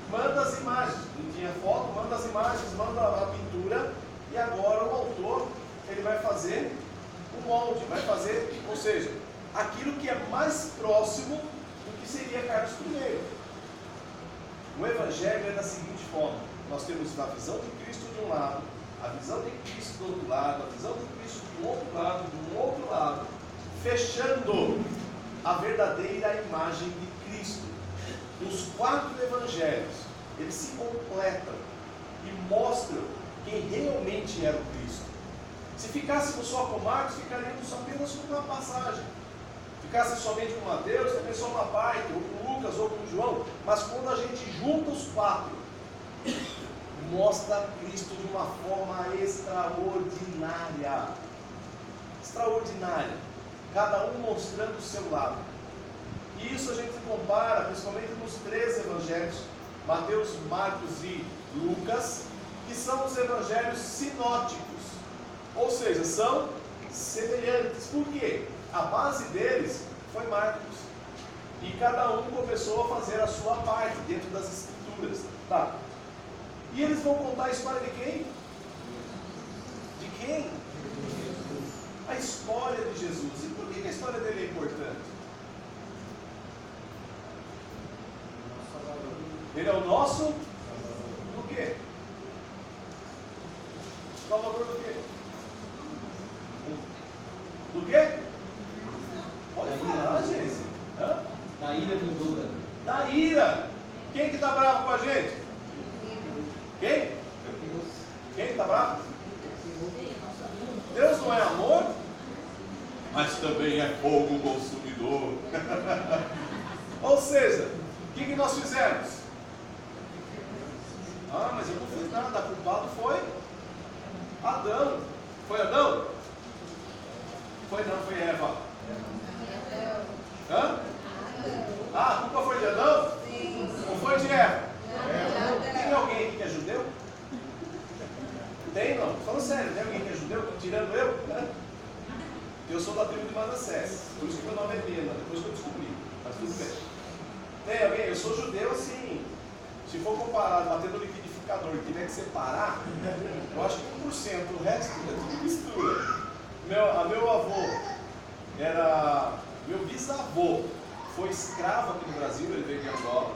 Manda as imagens. Não tinha foto, manda as imagens, manda a pintura. E agora o autor, ele vai fazer o molde. Vai fazer, ou seja, aquilo que é mais próximo do que seria Carlos I. O Evangelho é da seguinte forma: nós temos a visão de Cristo de um lado, a visão de Cristo do outro lado, a visão de Cristo do outro lado, fechando a verdadeira imagem de Cristo. Os 4 Evangelhos, eles se completam e mostram quem realmente era o Cristo. Se ficássemos só com Marcos, ficaríamos apenas com uma passagem. Ficasse somente com Mateus, também só uma parte, ou com Lucas, ou com João. Mas quando a gente junta os 4, mostra Cristo de uma forma extraordinária. Extraordinária. Cada um mostrando o seu lado. E isso a gente compara, principalmente nos 3 evangelhos, Mateus, Marcos e Lucas, que são os evangelhos sinóticos. Ou seja, são semelhantes. Por quê? A base deles foi Marcos. E cada um começou a fazer a sua parte dentro das escrituras. Tá. E eles vão contar a história de quem? De quem? A história de Jesus. E por que a história dele é importante? Ele é o nosso do quê? Salvador do quê? Do quê? Pode falar, gente. Da ira vindoura. Da ira. Quem que está bravo com a gente? Quem? Quem está bravo? Deus não é amor, mas também é fogo consumidor. Ou seja, o que nós fizemos? Mas eu não fiz nada, culpado foi Adão. Foi Adão? Foi não, foi Eva. A culpa foi de Adão? Sim. Ou foi de Eva? Tem alguém aqui que é judeu? Tem não? Falando sério, tem alguém que é judeu? Tirando eu? Eu sou da tribo de Manassés, por isso que meu nome é Mena, depois que eu descobri, mas tudo bem. Tem alguém? Eu sou judeu assim, se for comparado, bater no liquidificador e tiver que separar, eu acho que 1%, o resto é tudo mistura. Meu avô meu bisavô foi escravo aqui no Brasil, ele veio de Angola.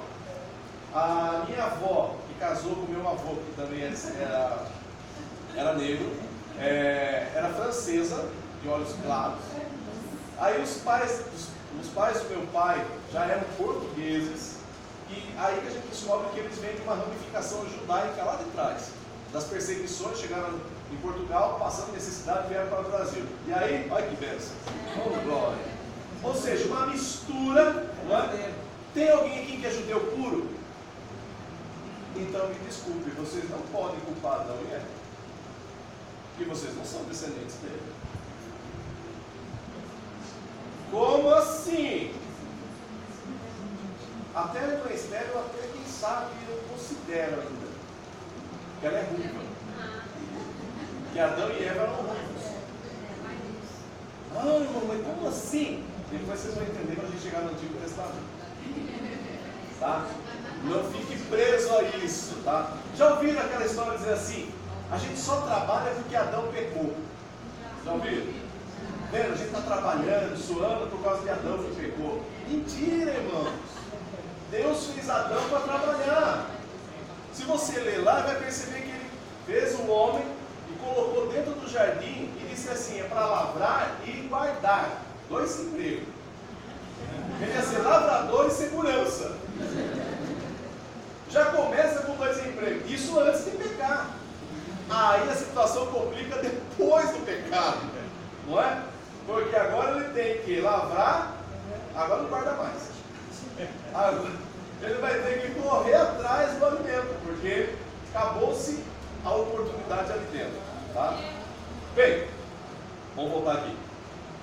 A minha avó, que casou com meu avô, que também era negro, era francesa, de olhos claros. Aí os pais do meu pai já eram portugueses, e aí que a gente descobre que eles vêm de uma ramificação judaica lá de trás. Das perseguições, chegaram em Portugal, passando necessidade, vieram para o Brasil. E aí, olha que bênção. Oh, glória. Ou seja, uma mistura, não é? Tem alguém aqui que é judeu puro? Então me desculpe, vocês não podem culpar Adão e Eva, porque vocês não são descendentes dele. Como assim? Até a irmã Estéreo, até quem sabe, eu considero ainda que ela é ruiva. Que Adão e Eva eram ruivos. Ah, irmão, mas como assim? Depois vocês vão entender quando a gente chegar no Antigo Testamento. Tá? Não fique preso a isso, tá? Já ouviram aquela história de dizer assim, a gente só trabalha porque Adão pecou? Já ouviram? Vendo? A gente está trabalhando, suando por causa de Adão que pecou. Mentira, irmãos. Deus fez Adão para trabalhar. Se você ler lá, vai perceber que ele fez o homem e colocou dentro do jardim e disse assim, é para lavrar e guardar. 2 empregos. Ele ia ser lavrador e segurança. Já começa com 2 empregos. Isso antes de pecar. Aí a situação complica depois do pecado. Não é? Porque agora ele tem que lavrar, agora não guarda mais. Agora, ele vai ter que correr atrás do alimento, porque acabou-se a oportunidade ali dentro. Tá? Bem, vamos voltar aqui.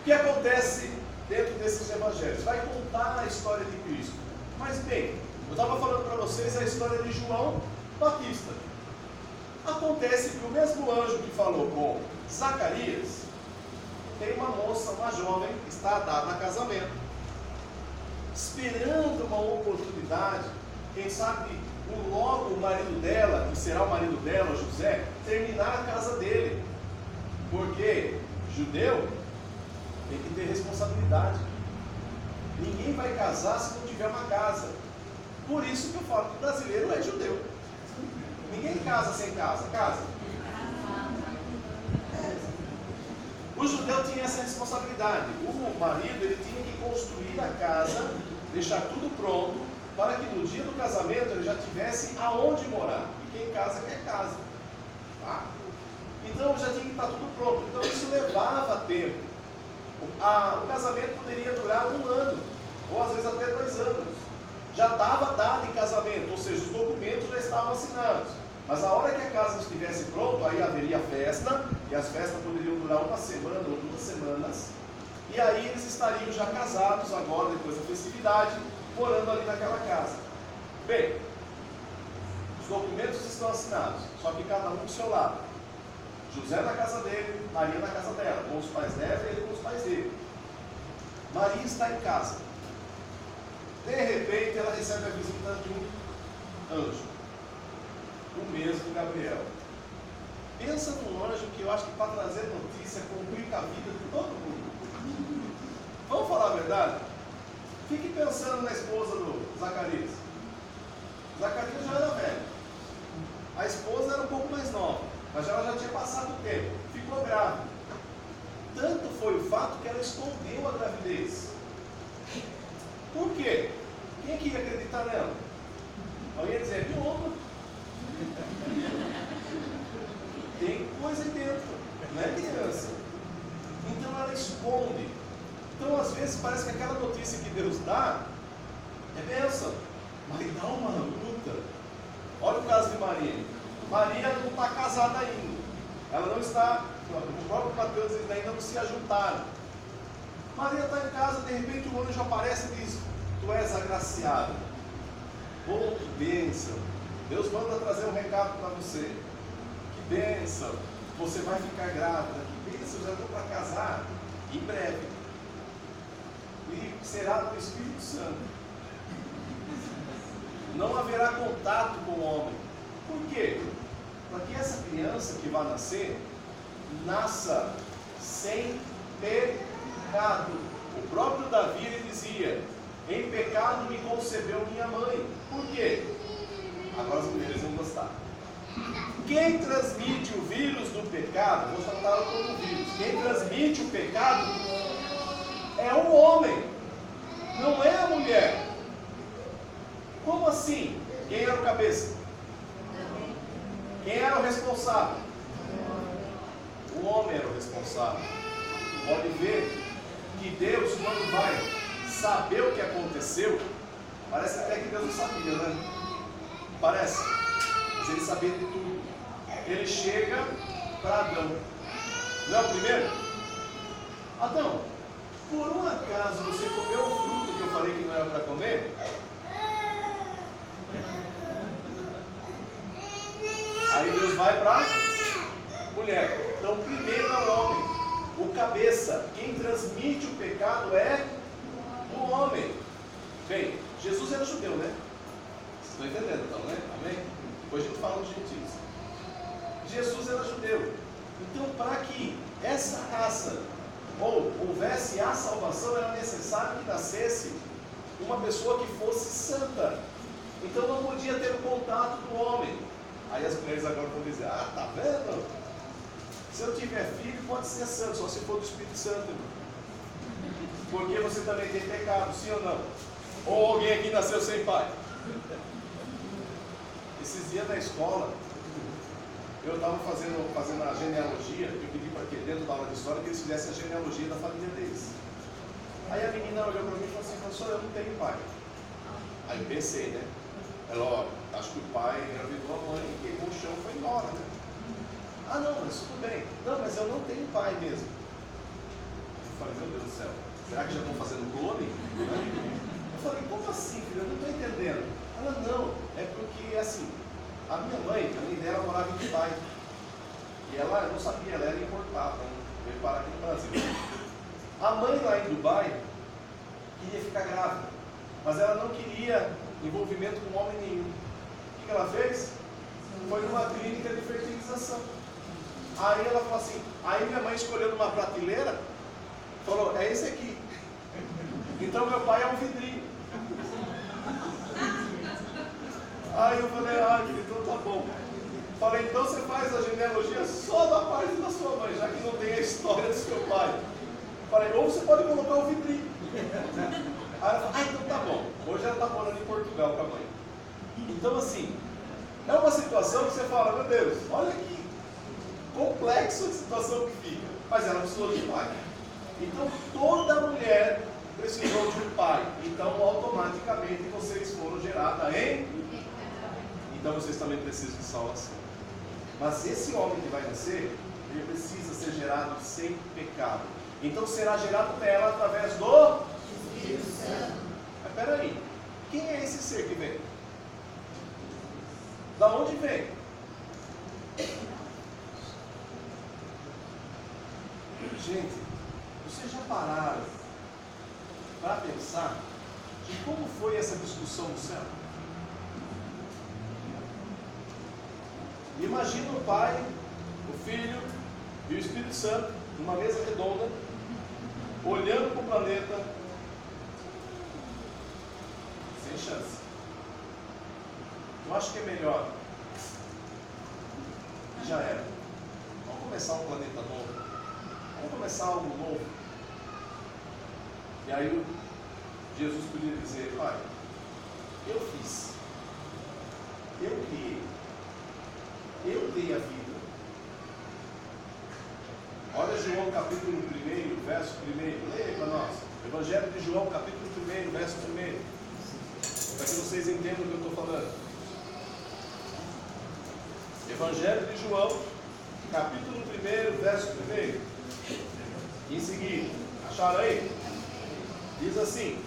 O que acontece dentro desses evangelhos? Vai contar a história de Cristo. Mas bem, eu estava falando para vocês a história de João Batista. Acontece que o mesmo anjo que falou com Zacarias, tem uma moça, uma jovem, que está dada a casamento, esperando uma oportunidade, quem sabe logo o marido dela, que será o marido dela, José, terminar a casa dele. Porque judeu tem que ter responsabilidade. Ninguém vai casar se não tiver uma casa. Por isso que eu falo que o brasileiro é judeu. Ninguém casa sem casa. Casa. O judeu tinha essa responsabilidade. O marido ele tinha que construir a casa, deixar tudo pronto, para que no dia do casamento ele já tivesse aonde morar. E quem casa quer casa. Tá? Então já tinha que estar tudo pronto. Então isso levava tempo. O casamento poderia durar 1 ano, ou às vezes até 2 anos. Já estava dado em casamento, ou seja, os documentos já estavam assinados. Mas a hora que a casa estivesse pronta, aí haveria festa, e as festas poderiam durar 1 semana ou 2 semanas. E aí eles estariam já casados agora, depois da festividade, morando ali naquela casa. Bem, os documentos estão assinados, só que cada um do seu lado. José na casa dele, Maria na casa dela, com os pais dela e ele com os pais dele. Maria está em casa. De repente ela recebe a visita de um anjo, o mesmo Gabriel. Pensa num anjo que eu acho que para trazer notícia complica a vida de todo mundo. Vamos falar a verdade? Fique pensando na esposa do Zacarias. Zacarias já era velho. A esposa era um pouco mais nova, mas ela já tinha passado o tempo. Ficou grávida. Tanto foi o fato que ela escondeu a gravidez. Por quê? Quem é que ia acreditar nela? Alguém ia dizer, que louco. Tem coisa aí dentro, não é criança. Então ela esconde. Então às vezes parece que aquela notícia que Deus dá é bênção, mas dá uma luta. Olha o caso de Maria. Maria não está casada ainda. Ela não está, o próprio Mateus diz, ainda não se ajuntaram. Maria está em casa, de repente o anjo aparece e diz, tu és agraciada. Oh, que bênção. Deus manda trazer um recado para você. Que bênção. Você vai ficar grávida. Que bênção, já estou para casar. em breve. E será do Espírito Santo. Não haverá contato com o homem. Por quê? Para que essa criança que vai nascer, nasça sem pecado. O próprio Davi, ele dizia: em pecado me concebeu minha mãe. Por quê? Agora as mulheres vão gostar. Quem transmite o vírus do pecado, vou tratar como vírus, quem transmite o pecado é o homem, não é a mulher. Como assim? Quem era o cabeça? Quem era o responsável? O homem era o responsável. Pode ver que Deus, quando vai saber o que aconteceu, parece até que Deus não sabia, né? Parece, mas ele sabia de tudo. Ele chega para Adão. Não é o primeiro? Adão, por um acaso você comeu o fruto que eu falei que não era para comer? Aí Deus vai para a mulher. Então primeiro é o homem, o cabeça. Quem transmite o pecado é o homem. Bem, Jesus era judeu, né? Vocês estão entendendo então, né? Amém? Depois a gente fala dos gentios. Jesus era judeu. Então, para que essa raça houvesse a salvação, era necessário que nascesse uma pessoa que fosse santa. Então não podia ter o contato do homem. Aí as mulheres agora vão dizer: ah, tá vendo? Se eu tiver filho, pode ser santo, só se for do Espírito Santo. Porque você também tem pecado, sim ou não? Ou alguém aqui nasceu sem pai? Esses dias na escola, eu estava fazendo a genealogia. Eu pedi para que dentro da aula de história que eles fizessem a genealogia da família deles. Aí a menina olhou para mim e falou assim: professor, eu não tenho pai. Aí eu pensei, né? Ela, ó, acho que o pai engravidou a mãe, queimou o chão e foi embora, né? Ah, não, mas tudo bem. Não, mas eu não tenho pai mesmo. Eu falei: meu Deus do céu, será que já estão fazendo clone? Eu falei: como assim, filha? Eu não estou entendendo. Ela: não, é porque assim, a mãe dela morava em Dubai. E ela, eu não sabia, ela era importada, né? Veio parar aqui no Brasil. A mãe lá em Dubai queria ficar grávida, mas ela não queria envolvimento com homem nenhum. O que ela fez? Foi numa clínica de fertilização. Aí ela falou assim, aí minha mãe escolheu numa prateleira, falou: é esse aqui. Então meu pai é um vidrinho. Aí eu falei: ah, então tá bom. Falei: então você faz a genealogia só da parte da sua mãe, já que não tem a história do seu pai. Falei: ou você pode colocar o vidrinho. Aí ela falou: ah, então tá bom. Hoje ela está morando em Portugal com a mãe. Então assim, é uma situação que você fala: meu Deus, olha que complexo a situação que fica. Mas ela precisou de pai. Então toda mulher precisou de um pai. Então automaticamente vocês foram geradas em... Então vocês também precisam de salvação. Mas esse homem que vai nascer, ele precisa ser gerado sem pecado. Então será gerado nela através do Espírito Santo. Mas peraí, quem é esse ser que vem? Da onde vem? Gente, vocês já pararam para pensar de como foi essa discussão no céu? Imagina o Pai, o Filho e o Espírito Santo numa mesa redonda, olhando para o planeta, sem chance. Eu acho que é melhor. Já era. Vamos começar um planeta novo. Vamos começar algo novo. E aí Jesus podia dizer: pai, eu fiz, eu criei, eu dei a vida. Olha João capítulo 1, verso 1. Leia para nós. Evangelho de João capítulo 1, verso 1. Para que vocês entendam o que eu estou falando. Evangelho de João capítulo 1, verso 1. Em seguida, acharam aí? Diz assim: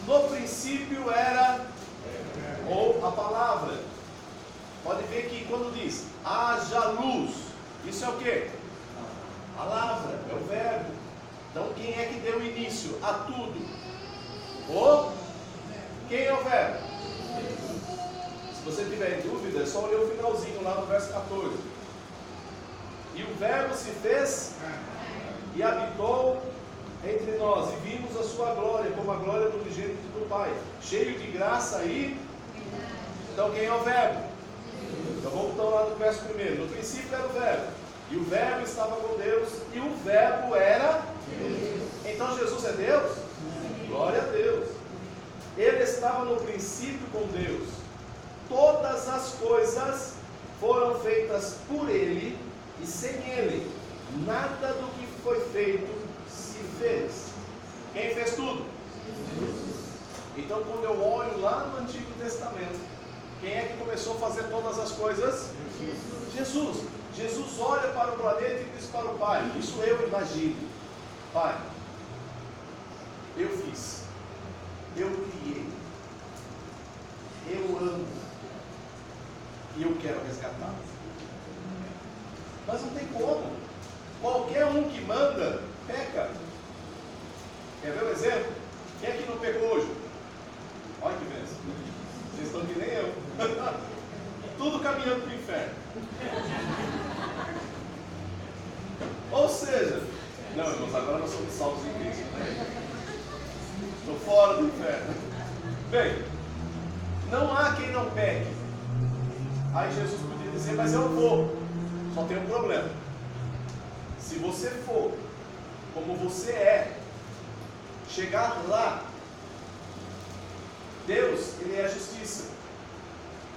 no princípio era, ou a palavra. Pode ver que quando diz haja luz, isso é o que? Palavra, é o verbo. Então quem é que deu início a tudo? Quem é o verbo? Se você tiver dúvida, é só ler o finalzinho lá no verso 14. E o verbo se fez e habitou entre nós, e vimos a sua glória, como a glória do unigênito do Pai, cheio de graça e... Então quem é o verbo? Então vamos então lá no verso 1. No princípio era o verbo, e o verbo estava com Deus, e o verbo era Deus. Então Jesus é Deus? Glória a Deus. Ele estava no princípio com Deus. Todas as coisas foram feitas por Ele, e sem Ele nada do que foi feito se fez. Quem fez tudo? Jesus. Então quando eu olho lá no Antigo Testamento, quem é que começou a fazer todas as coisas? Jesus. Jesus olha para o planeta e diz para o Pai, isso eu imagino: Pai, eu fiz, eu criei, eu amo, e eu quero resgatar. Mas não tem como. Qualquer um que manda, peca. Quer ver um exemplo? Quem é que não pecou hoje? Olha que bênção. Vocês estão que nem eu. Tudo caminhando para o inferno. Ou seja, não, irmãos, agora nós somos salvos em Cristo. Estou fora do inferno. Bem, não há quem não peque. Aí Jesus podia dizer, mas eu vou. Só tem um problema. Se você for como você é, chegar lá, Deus, Ele é justiça.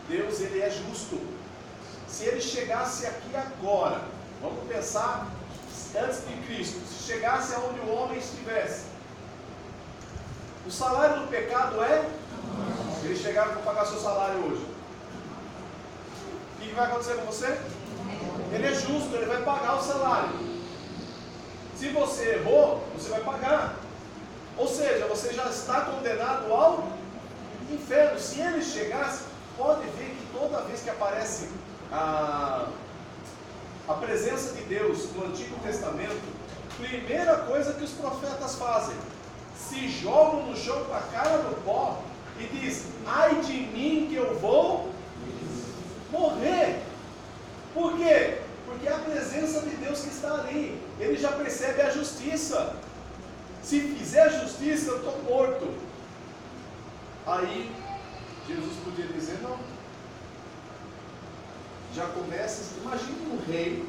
Deus, Ele é justo. Se Ele chegasse aqui agora, vamos pensar antes de Cristo, se chegasse aonde o homem estivesse, o salário do pecado é? Ele chegar para pagar seu salário hoje, o que vai acontecer com você? Ele é justo, Ele vai pagar o salário. Se você errou, você vai pagar. Ou seja, você já está condenado ao inferno. Se Ele chegasse, pode ver que toda vez que aparece a presença de Deus no Antigo Testamento, primeira coisa que os profetas fazem, se jogam no chão com a cara no pó e diz, ai de mim que eu vou morrer. Por quê? Porque é a presença de Deus que está ali. Ele já percebe a justiça. Se fizer a justiça, eu estou morto. Aí Jesus podia dizer, não. Já começa, imagine um rei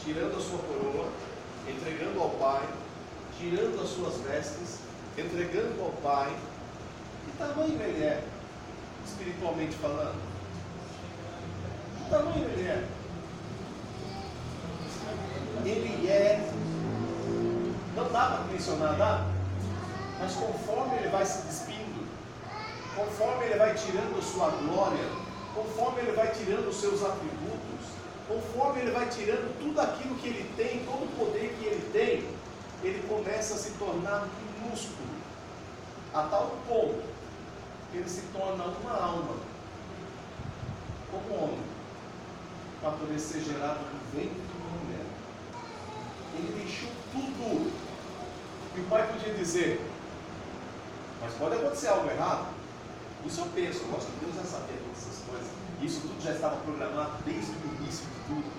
tirando a sua coroa, entregando ao Pai, tirando as suas vestes, entregando ao Pai. Que tamanho ele é, espiritualmente falando? Que tamanho ele é? Ele é, não dá para mencionar, dá? Mas conforme ele vai se despindo, conforme ele vai tirando a sua glória, conforme ele vai tirando os seus atributos, conforme ele vai tirando tudo aquilo que ele tem, todo o poder que ele tem, ele começa a se tornar minúsculo, a tal ponto que ele se torna uma alma, como homem, para poder ser gerado do ventre de uma mulher. Ele deixou tudo. E o Pai podia dizer, mas pode acontecer algo errado? Isso eu penso, eu gosto que Deus já sabia todas essas coisas. Isso tudo já estava programado desde o início de tudo.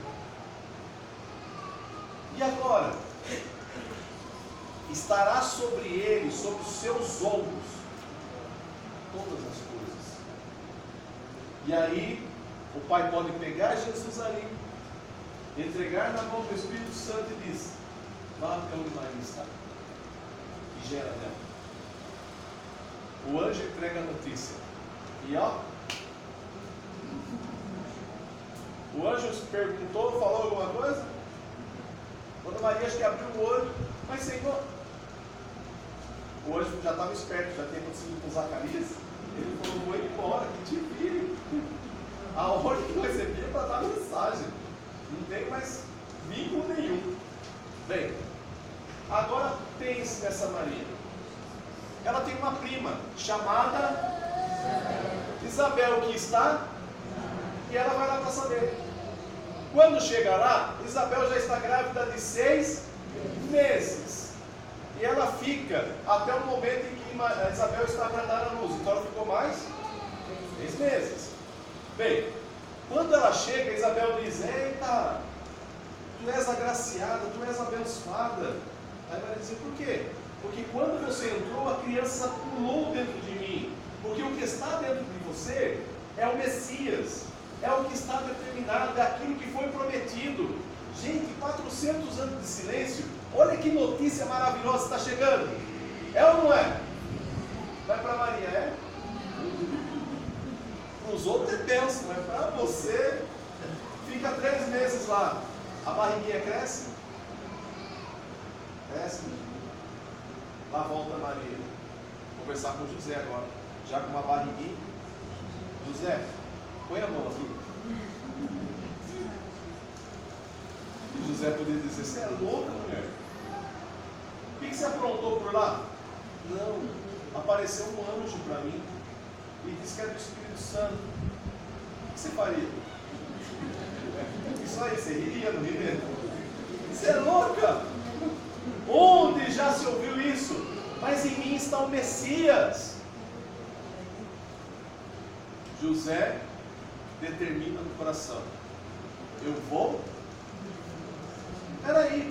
E agora? Estará sobre ele, sobre os seus ombros, todas as coisas. E aí, o Pai pode pegar Jesus ali, entregar na mão do Espírito Santo e diz, vá até onde Maria está. E gera nela. O anjo entrega a notícia. E ó, o anjo perguntou, falou alguma coisa? Quando Maria acho que abriu o olho, mas Senhor, o anjo já estava esperto, já tinha acontecido com Zacarias. Ele falou, vou embora, que te vire. A ordem que eu recebi é para dar mensagem. Não tem mais vínculo nenhum. Bem, agora pense nessa Maria. Ela tem uma prima chamada Isabel que está, e ela vai lá para saber. Quando chega lá, Isabel já está grávida de 6 meses. e ela fica até o momento em que Isabel está para dar a luz. Então ela ficou mais 6 meses. Bem, quando ela chega, Isabel diz: eita, tu és agraciada, tu és abençoada. Aí vai dizer: por quê? Porque quando você entrou, a criança pulou dentro de mim. Porque o que está dentro de você é o Messias, é o que está determinado, é aquilo que foi prometido. Gente, 400 anos de silêncio, olha que notícia maravilhosa está chegando. É ou não é? Vai para Maria, é? Para os outros é bênção, mas para você, fica 3 meses lá. A barriguinha cresce? Cresce. Lá volta Maria. Vou conversar com José agora. Já com uma barriguinha. José, põe a mão aqui. E José poderia dizer: você é louca, mulher? O que você aprontou por lá? Não, apareceu um anjo para mim e disse que é do Espírito Santo. O que você faria? Isso aí, você riria, não riria? Você é louca? Onde já se ouviu isso? Mas em mim está o Messias. José determina no coração: eu vou. Peraí,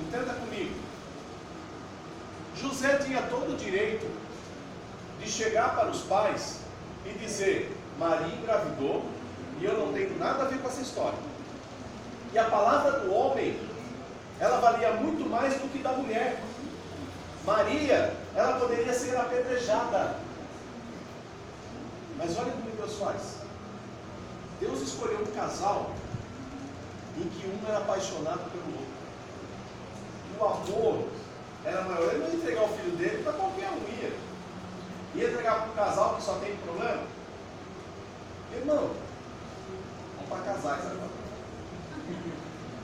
entenda comigo. José tinha todo o direito de chegar para os pais e dizer: Maria engravidou e eu não tenho nada a ver com essa história. E a palavra do homem, ela valia muito mais do que da mulher. Maria, ela poderia ser apedrejada. Mas olha como Deus faz. Deus escolheu um casal em que um era apaixonado pelo outro. E o amor era maior. Ele não ia entregar o filho dele para qualquer um. Ia entregar para um casal que só tem problema. Irmão, vamos para casais agora.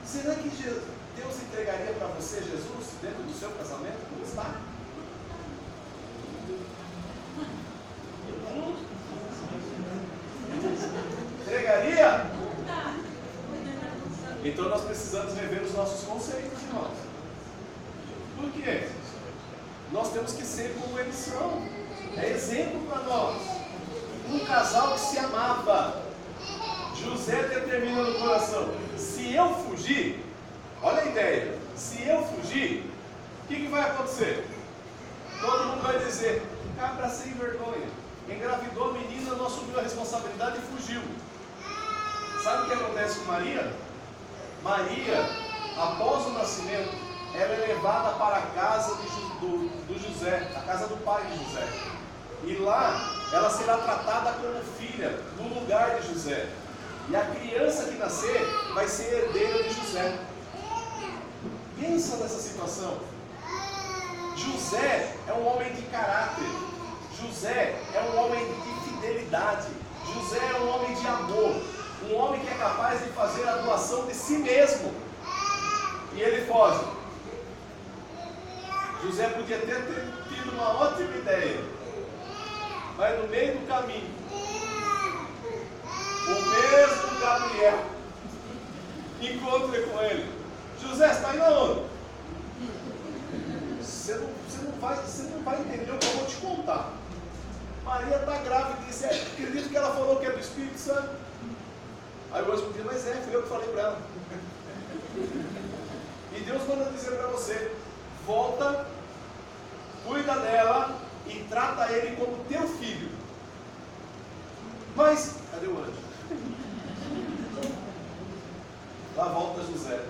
Será que Deus entregaria para você Jesus dentro do seu casamento? Não está. Entregaria? Então nós precisamos rever os nossos conceitos, irmãos. Por quê? Nós temos que ser como eles são. É exemplo para nós. Um casal que se amava. José determina no coração: se eu fugir, olha a ideia, se eu fugir, o que vai acontecer? Todo mundo vai dizer: cabra sem vergonha, engravidou a menina, não assumiu a responsabilidade e fugiu. Sabe o que acontece com Maria? Maria, após o nascimento, ela é levada para a casa do José, a casa do pai de José. E lá, ela será tratada como filha, no lugar de José. E a criança que nascer vai ser herdeira de José. Pensa nessa situação. José é um homem de caráter. José é um homem de fidelidade. José é um homem de amor. Um homem que é capaz de fazer a doação de si mesmo. E ele foge. José podia ter tido uma ótima ideia. Mas no meio do caminho, o mesmo Gabriel encontra com ele. José, está indo aonde? Você não vai entender o que eu vou te contar. Maria está grávida e disse: acredito que ela falou que é do Espírito Santo. Aí o outro diz: mas fui eu que falei para ela. E Deus manda dizer para você: volta, cuida dela e trata ele como teu filho. Mas, cadê o anjo? Lá volta José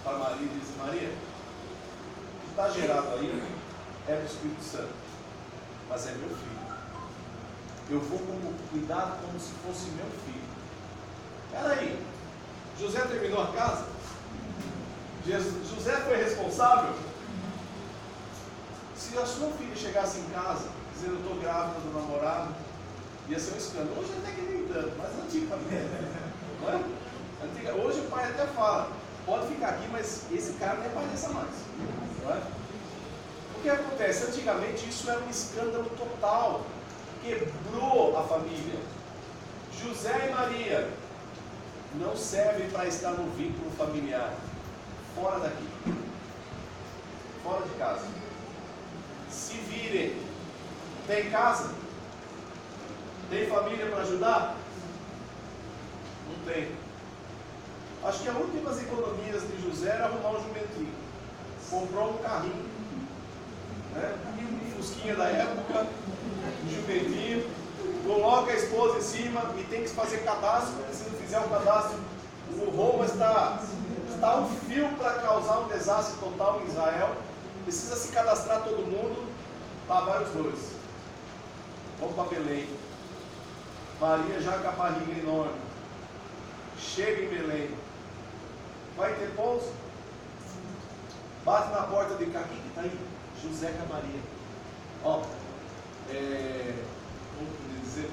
para Maria e diz: Maria, o que está gerado aí é do Espírito Santo, mas é meu filho. Eu vou cuidar como se fosse meu filho. Espera aí, José terminou a casa? José foi responsável? Se a sua filha chegasse em casa dizendo: eu estou grávida do namorado, ia ser um escândalo. Hoje até que nem tanto, mas antigamente, não é? Hoje o pai até fala: pode ficar aqui, mas esse cara nem apareça mais, não é? O que acontece? Antigamente isso era um escândalo total, quebrou a família. José e Maria não servem para estar no vínculo familiar, fora daqui. fora de casa. Se virem. Tem casa? Tem família para ajudar? Não tem. Acho que a última das economias de José era arrumar um jumentinho. Comprou um carrinho, né? Um fusquinha da época, um jumentinho, coloca a esposa em cima e tem que fazer cadastro. Se não fizer o cadastro, o Roma está um fio para causar um desastre total em Israel. Precisa se cadastrar todo mundo. Lá vai os dois. Vamos para Belém. Maria já com a barriga enorme. Chega em Belém. Vai ter pouso? Bate na porta de cá. Quem que está aí? José com a Maria. Ó, como podia dizer?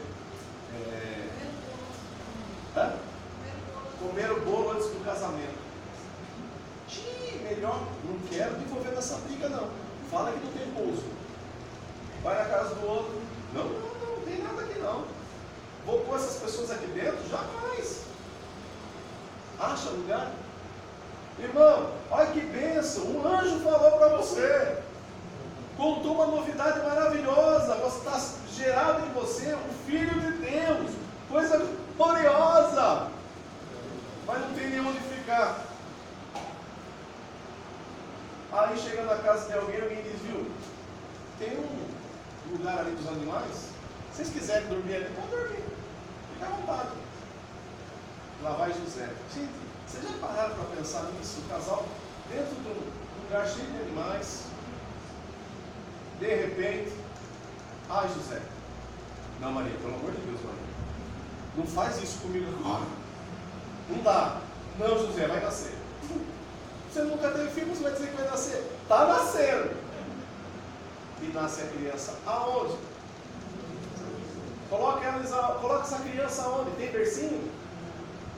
Comer o bolo antes do casamento. Melhor, não quero me envolver nessa briga não. Fala que não tem pouso. Vai na casa do outro. Não tem nada aqui não. Vou pôr essas pessoas aqui dentro? Jamais. Acha lugar? Irmão, olha que bênção. Um anjo falou para você. Contou uma novidade maravilhosa. Você está gerado em você um filho de Deus. Coisa gloriosa. Mas não tem nem onde ficar. Aí chega na casa de alguém diz, viu, tem um lugar ali dos animais, se vocês quiserem dormir ali, pode dormir, fica à vontade. Lá vai José. Gente, vocês já pararam para pensar nisso? O casal dentro de um lugar cheio de animais, de repente, ai José, não Maria, pelo amor de Deus Maria, não faz isso comigo agora, não dá, não José, vai nascer. Você nunca teve filho, você vai dizer que vai nascer. Está nascendo. E nasce a criança aonde? Coloca essa criança aonde? Tem bercinho?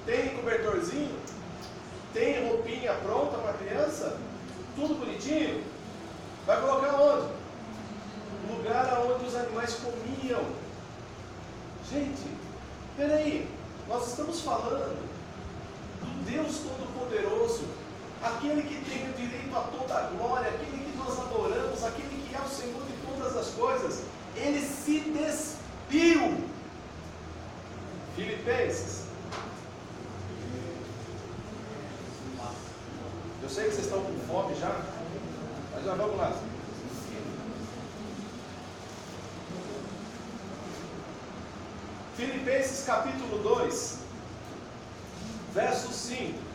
Tem cobertorzinho? Tem roupinha pronta para a criança? Tudo bonitinho? Vai colocar aonde? No lugar onde os animais comiam. Gente, peraí. Nós estamos falando do Deus Todo-Poderoso. Aquele que tem o direito a toda a glória, aquele que nós adoramos, aquele que é o Senhor de todas as coisas, ele se despiu. Filipenses. Eu sei que vocês estão com fome já, mas já vamos lá. Filipenses capítulo 2, verso 5.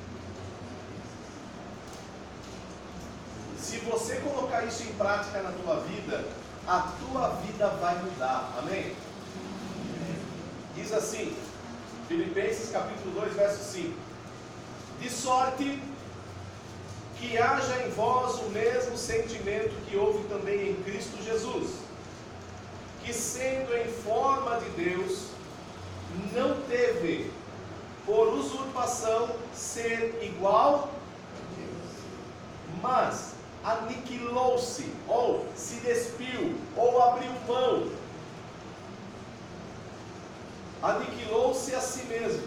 Se você colocar isso em prática na tua vida, a tua vida vai mudar. Amém? Diz assim, Filipenses capítulo 2, verso 5. De sorte que haja em vós o mesmo sentimento que houve também em Cristo Jesus, que sendo em forma de Deus, não teve por usurpação ser igual, mas aniquilou-se, ou se despiu, ou abriu mão, aniquilou-se a si mesmo,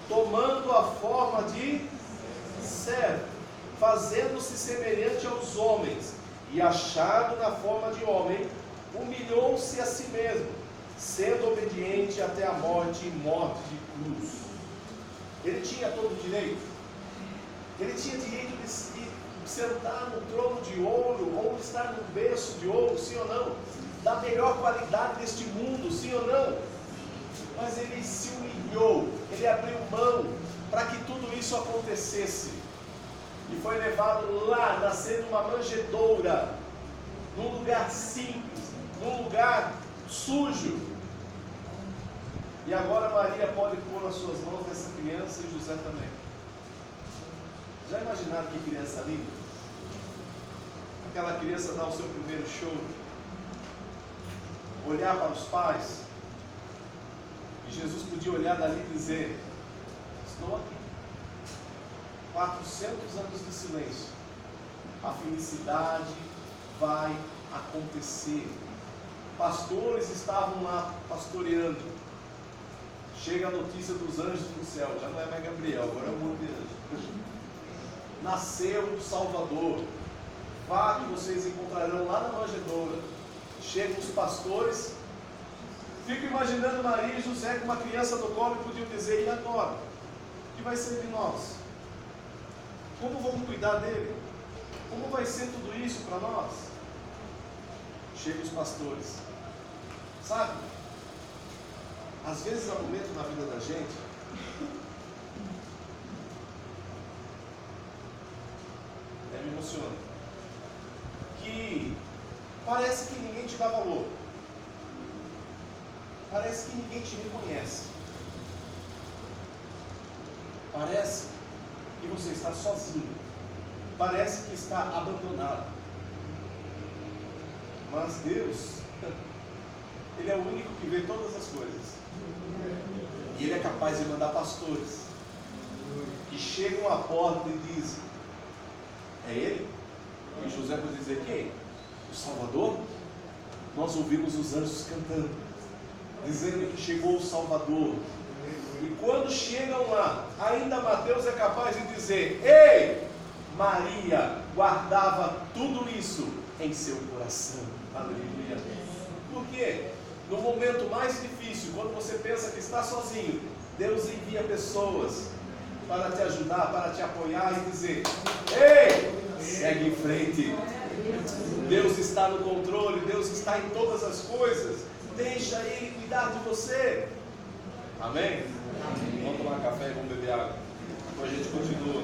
tomando a forma de servo, fazendo-se semelhante aos homens, e achado na forma de homem, humilhou-se a si mesmo, sendo obediente até a morte e morte de cruz. Ele tinha todo o direito. Ele tinha direito de sentar no trono de ouro, ou estar no berço de ouro, sim ou não? Da melhor qualidade deste mundo, sim ou não? Mas ele se humilhou, ele abriu mão para que tudo isso acontecesse. E foi levado lá, nascendo uma manjedoura, num lugar simples, num lugar sujo. E agora Maria pode pôr nas suas mãos essa criança e José também. Já imaginaram que criança linda? Aquela criança dar o seu primeiro choro, olhar para os pais, e Jesus podia olhar dali e dizer: estou aqui. 400 anos de silêncio. A felicidade vai acontecer. Pastores estavam lá pastoreando. Chega a notícia dos anjos do céu. Já não é mais Gabriel, agora é um monte de anjo. Nasceu o Salvador. Vá que vocês encontrarão lá na manjedoura. Chegam os pastores. Fico imaginando Maria e José com uma criança no colo e podiam dizer: e agora? O que vai ser de nós? Como vamos cuidar dele? Como vai ser tudo isso para nós? Chegam os pastores. Sabe? Às vezes há momentos na vida da gente me emociona, que parece que ninguém te dá valor, parece que ninguém te reconhece, parece que você está sozinho, parece que está abandonado, mas Deus, Ele é o único que vê todas as coisas, e Ele é capaz de mandar pastores que chegam à porta e dizem: é Ele? E José pode dizer: quem? O Salvador? Nós ouvimos os anjos cantando, dizendo que chegou o Salvador. E quando chegam lá, ainda Mateus é capaz de dizer: ei, Maria guardava tudo isso em seu coração. Aleluia. Por quê? No momento mais difícil, quando você pensa que está sozinho, Deus envia pessoas para te ajudar, para te apoiar e dizer: ei, segue em frente. Deus está no controle, Deus está em todas as coisas. Deixa Ele cuidar de você. Amém? Vamos tomar café e vamos beber água. Depois a gente continua.